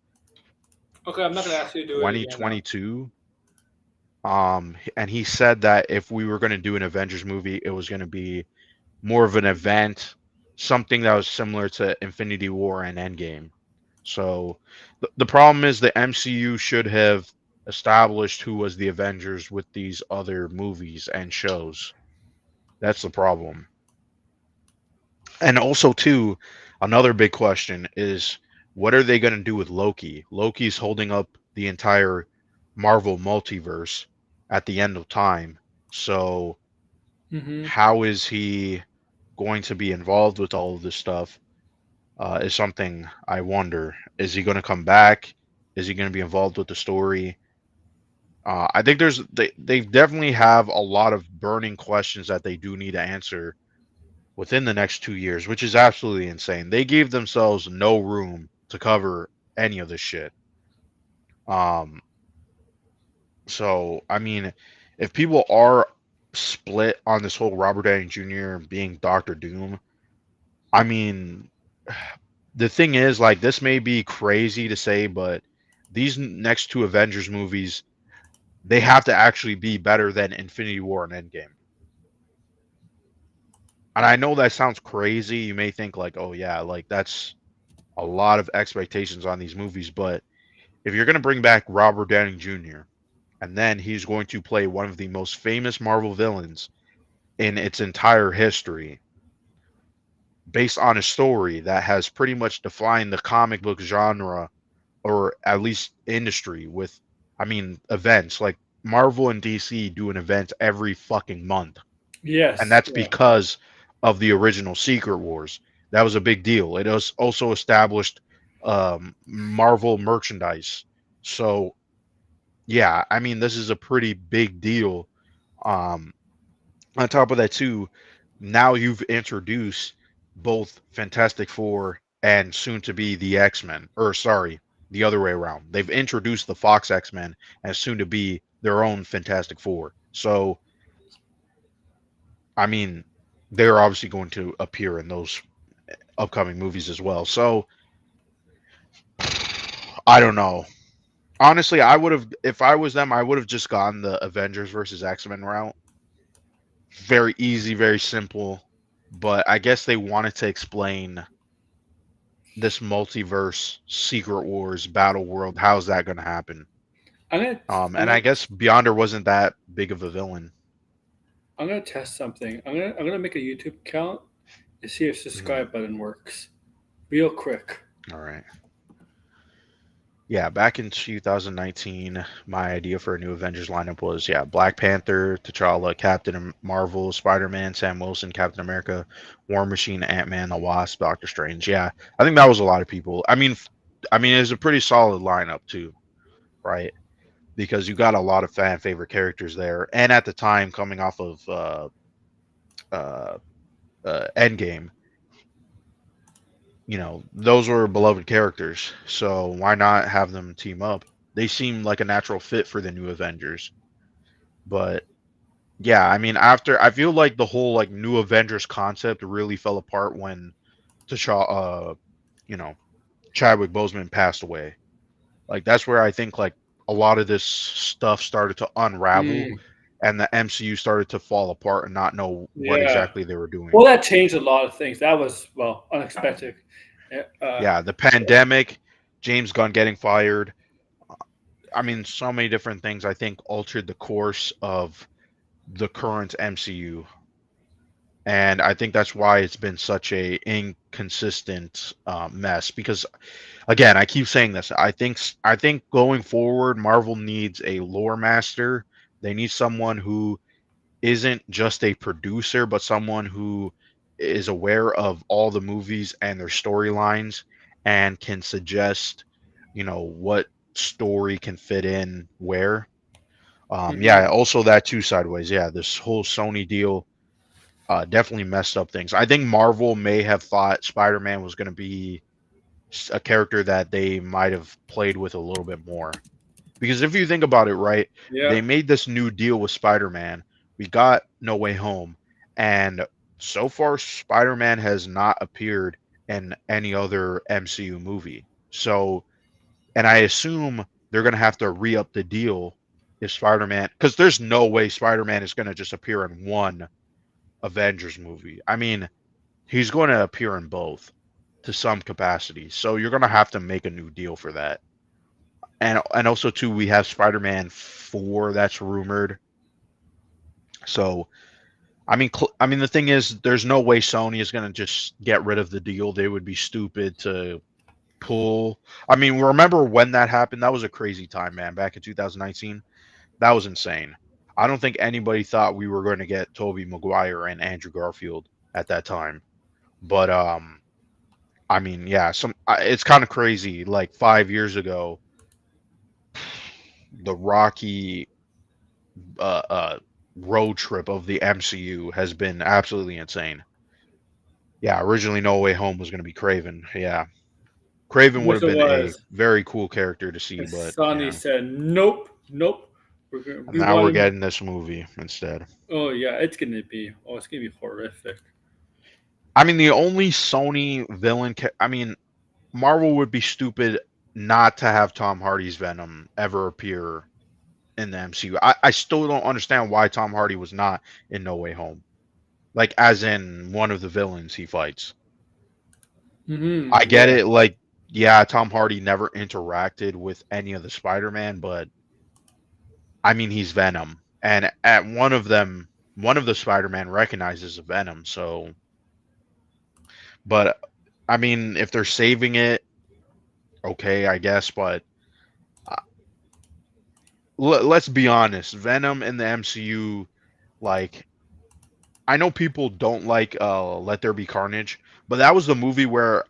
Okay, I'm not gonna ask you to do it again now. 2022. And he said that if we were going to do an Avengers movie, it was going to be more of an event, something that was similar to Infinity War and Endgame. So the problem is the MCU should have established who was the Avengers with these other movies and shows. That's the problem. And also, too, another big question is what are they going to do with Loki? Loki's holding up the entire Marvel multiverse at the end of time. So, Mm-hmm. how is he going to be involved with all of this stuff? Is something I wonder. Is he going to come back? Is he going to be involved with the story? I think they definitely have a lot of burning questions that they do need to answer within the next 2 years, which is absolutely insane. They gave themselves no room to cover any of this shit. Um, so I mean, if people are split on this whole Robert Downey Jr. being Doctor Doom, I mean, the thing is, like, this may be crazy to say, but these next two Avengers movies, they have to actually be better than Infinity War and Endgame. And I know that sounds crazy. You may think like, oh yeah, like that's a lot of expectations on these movies, but if you're going to bring back Robert Downey Jr. and then he's going to play one of the most famous Marvel villains in its entire history based on a story that has pretty much defined the comic book genre or at least industry with I mean events like Marvel and DC do an event every fucking month, and Yes. that's Yeah. because of the original Secret Wars. That was a big deal. It was also established Marvel merchandise. So yeah, I mean this is a pretty big deal. Um, on top of that too, now you've introduced both Fantastic Four and soon to be the X-Men, or sorry, the other way around. They've introduced the Fox X-Men and soon to be their own Fantastic Four. So I mean, they're obviously going to appear in those upcoming movies as well. So I don't know. Honestly, I would have if I was them, I would have just gone the Avengers versus X-Men route. Very easy, very simple. But I guess they wanted to explain this multiverse, Secret Wars, Battle World. How's that going to happen? I'm gonna. I'm And I gonna. guess Beyonder wasn't that big of a villain. I'm gonna test something. I'm gonna make a YouTube account and see if the Mhm. subscribe button works. Real quick. All right. Yeah, back in 2019, my idea for a new Avengers lineup was Black Panther, T'Challa, Captain Marvel, Spider-Man, Sam Wilson, Captain America, War Machine, Ant-Man, the Wasp, Doctor Strange. Yeah, I think that was a lot of people. I mean, it's a pretty solid lineup too, right? Because you got a lot of fan favorite characters there, and at the time, coming off of uh, Endgame, those were beloved characters. So why not have them team up? They seem like a natural fit for the new Avengers. But yeah, I mean, after I feel like the whole like new Avengers concept really fell apart when T'Challa, you know, Chadwick Boseman passed away. Like that's where I think like a lot of this stuff started to unravel, Mm, and the MCU started to fall apart and not know what yeah. exactly they were doing. Well, that changed a lot of things. That was unexpected. Yeah, the pandemic, James Gunn getting fired. I mean, so many different things I think altered the course of the current MCU, and I think that's why it's been such a inconsistent mess. Because again, I keep saying this. I think going forward, Marvel needs a lore master. They need someone who isn't just a producer, but someone who is aware of all the movies and their storylines and can suggest, what story can fit in where. Mhm. Yeah, also that too sideways. Yeah, this whole Sony deal definitely messed up things. I think Marvel may have thought Spider-Man was going to be a character that they might have played with a little bit more. Because if you think about it, right, Yeah. they made this new deal with Spider-Man. We got No Way Home, and so far Spider-Man has not appeared in any other MCU movie. So, and I assume they're going to have to re-up the deal if Spider-Man, because there's no way Spider-Man is going to just appear in one Avengers movie. I mean, he's going to appear in both to some capacity. So you're going to have to make a new deal for that. And also too, we have Spider-Man 4 that's rumored. So I mean, the thing is, there's no way Sony is going to just get rid of the deal. They would be stupid to pull. I mean, remember when that happened? That was a crazy time, man. Back in 2019, that was insane. I don't think anybody thought we were going to get Tobey Maguire and Andrew Garfield at that time. But I mean, yeah, it's kind of crazy. Like 5 years ago, the Rocky uh, uh, road trip of the MCU has been absolutely insane. Yeah, originally No Way Home was going to be Craven. Yeah, Craven would Yes, have it been a was. very cool character to see, And but Sonny yeah. said, "Nope, nope. And We now want we're him." getting this movie instead. Oh yeah, it's gonna be. Oh, it's gonna be horrific. I mean, the only Sony villain, I mean, Marvel would be stupid not to have Tom Hardy's Venom ever appear in the MCU. I still don't understand why Tom Hardy was not in No Way Home. Like, as in one of the villains he fights. I get Yeah. it. Like, yeah, Tom Hardy never interacted with any of the Spider-Man, but I mean, he's Venom. And at one of them, one of the Spider-Man recognizes a Venom. So, but I mean, if they're saving it, okay, I guess. But uh, let's be honest, Venom in the MCU, like, I know people don't like Let There Be Carnage, but that was the movie where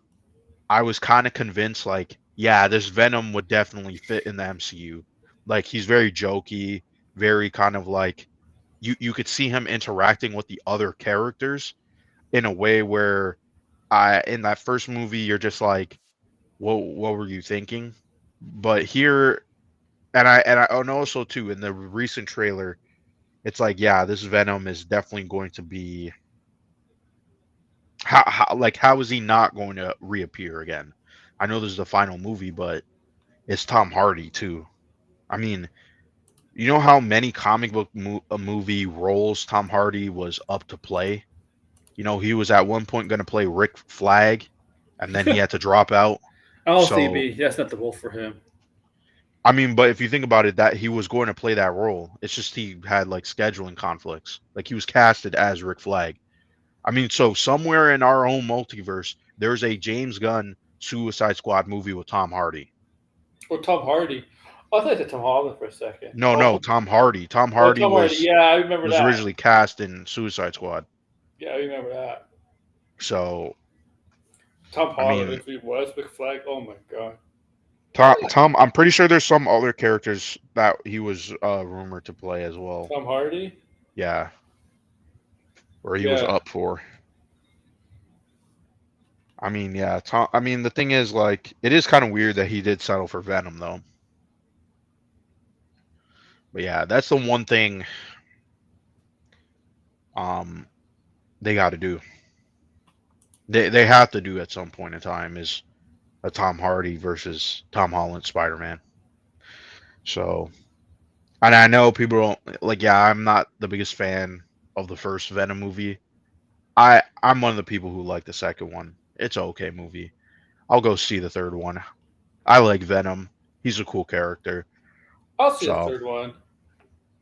I was kind of convinced, like, yeah, this Venom would definitely fit in the MCU. Like, he's very jokey, very kind of like you could see him interacting with the other characters in a way where I in that first movie you're just like, what were you thinking? But here, and also too in the recent trailer, it's like, yeah, this Venom is definitely going to be how is he not going to reappear again? I know this is the final movie, but it's Tom Hardy too. I mean, you know how many comic book movie roles Tom Hardy was up to play? You know, he was at one point going to play Rick Flag, and then he had to drop out. So, LCB. That's not the role for him. I mean, but if you think about it, that he was going to play that role. It's just he had like scheduling conflicts. Like he was casted as Rick Flag. I mean, so somewhere in our own multiverse, there's a James Gunn Suicide Squad movie with Tom Hardy. Or Tom Hardy. Oh, I thought you said Tom Holland for a second. No, Oh, no, Tom Hardy. Tom oh, Hardy Tom Hardy. Yeah, I remember was that. originally cast in Suicide Squad. Yeah, I remember that. So, Tom I Holland, mean, if he was Big Flag, oh my god. Tom, I'm pretty sure there's some other characters that he was rumored to play as well. Tom Hardy? Yeah, or he was Yeah. up for. I mean, yeah, Tom. I mean, the thing is, like, it is kind of weird that he did settle for Venom, though. But yeah, that's the one thing um they got to do. They have to do at some point in time is a Tom Hardy versus Tom Holland Spider-Man. So, and I know people don't like. Yeah, I'm not the biggest fan of the first Venom movie. I'm one of the people who like the second one. It's an okay movie. I'll go see the third one. I like Venom. He's a cool character. I'll see the So third one.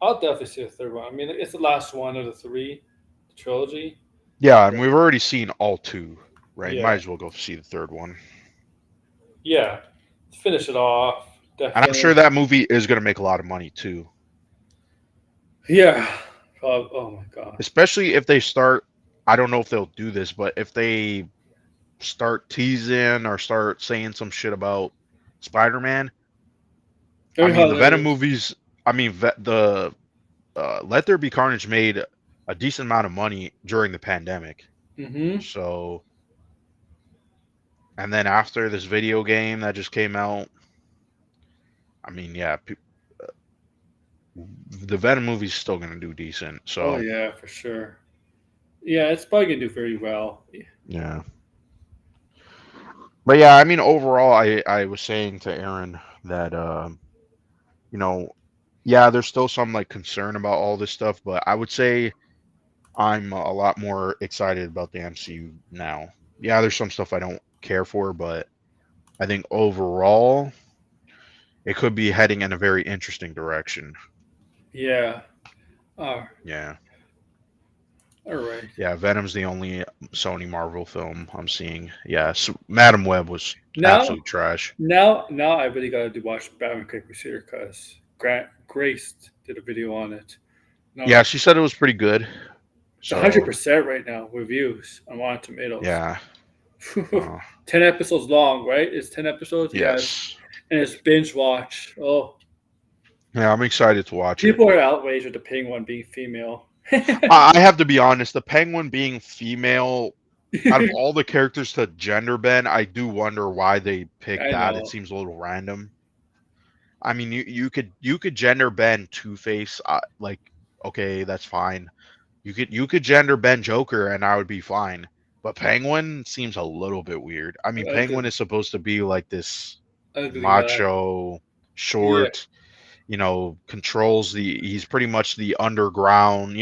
I'll definitely see the third one. I mean, it's the last one of the three, the trilogy. yeah, and we've already seen all two, right? Might Yeah. as well go see the third one. Yeah. Finish it off. And I'm sure Definitely. that movie is going to make a lot of money too, Yeah. Oh my god. especially if they start. I don't know if they'll do this, but if they start teasing or start saying some shit about Spider-Man, I Very mean the Venom hilarious. movies. I mean the Let There Be Carnage made a decent amount of money during the pandemic. Mm-hmm. So, and then after this video game that just came out, I mean, yeah, the Venom movie's still gonna do decent. Oh So, yeah, for sure. Yeah, it's probably gonna do very well. Yeah. But yeah, I mean, overall, I was saying to Aaron that you know, yeah, there's still some like concern about all this stuff, but I would say I'm a lot more excited about the MCU now. Yeah, there's some stuff I don't care for, but I think overall it could be heading in a very interesting direction. Yeah. Uh, Yeah. all right. Yeah, Venom's the only Sony Marvel film I'm seeing. Yeah, so Madam Web was Now, absolute trash. now, I really gotta do watch Batman Crusader because Grant Grace did a video on it. Yeah, No, she said it was pretty good. it's 100 So, percent right now reviews on Rotten Tomatoes. yeah. Uh, 10 episodes long, right? It's 10 episodes. Yes, yes. and it's binge watch. Oh, Yeah, I'm excited to watch it. people are outraged with the Penguin being female. I have to be honest, the Penguin being female, out of all the characters to gender bend, I do wonder why they picked I that. It know. seems a little random. I mean, you could gender bend Two Face, like okay, that's fine. You could gender bend Joker, and I would be fine. But Penguin seems a little bit weird. I mean, Ugly, Penguin is supposed to be like this ugly guy. macho, Yeah, short, controls he's pretty much the underground,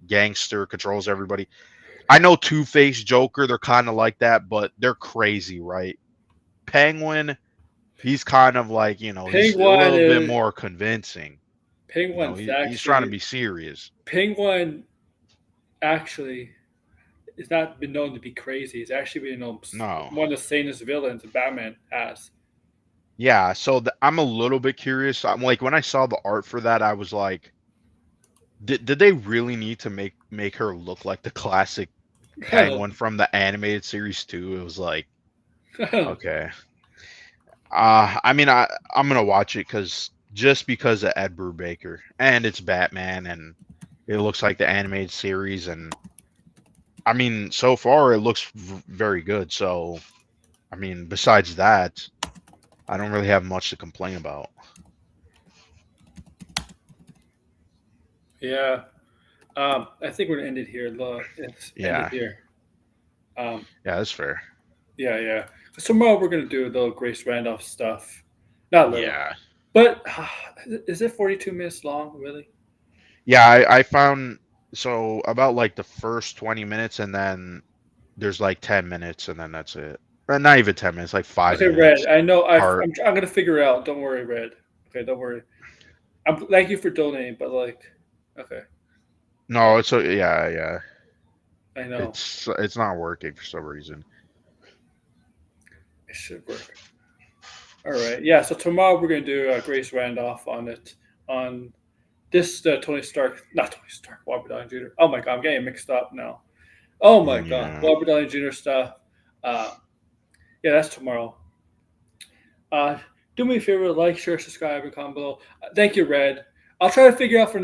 gangster, controls everybody. I know Two-Face, Joker, they're kind of like that, but they're crazy, right? Penguin, he's kind of like, he's a Penguin little bit is more convincing. Penguin's He's trying to actually be serious. Penguin actually is not been known to be crazy. He's actually been known No. one of the sanest villains Batman has. Yeah, so I'm a little bit curious. I'm like when I saw the art for that, I was like, did they really need to make her look like the classic I don't, Penguin from the animated series too? It was like, I don't, okay. I mean, I'm gonna watch it because of Ed Brubaker and it's Batman and it looks like the animated series and I mean, so far it looks very good. So, I mean, besides that, I don't really have much to complain about. yeah. I think we're gonna end it here. Let's end it Yeah, here. Um, yeah, that's fair. yeah, yeah. So tomorrow we're gonna do a little Grace Randolph stuff. Not little, Yeah, but is it 42 minutes long? Really? yeah. I found so about like the first 20 minutes, and then there's like 10 minutes, and then that's it. Not even 10 minutes, like five Okay, Red. minutes I know. part. I'm gonna figure it out. Don't worry, Red. Okay, don't worry. Thank you for donating, but like, okay, No, it's yeah, yeah. I know It's not working for some reason. it should work. All right, yeah. So tomorrow we're gonna do Grace Randolph on it on this Tony Stark, not Tony Stark, Robert Downey Jr. Oh my God, I'm getting mixed up now. Oh my God, Yeah, Robert Downey Jr. stuff. Uh, yeah, that's tomorrow. Uh, do me a favor, like, share, subscribe, and comment below. Thank you, Red. I'll try to figure out for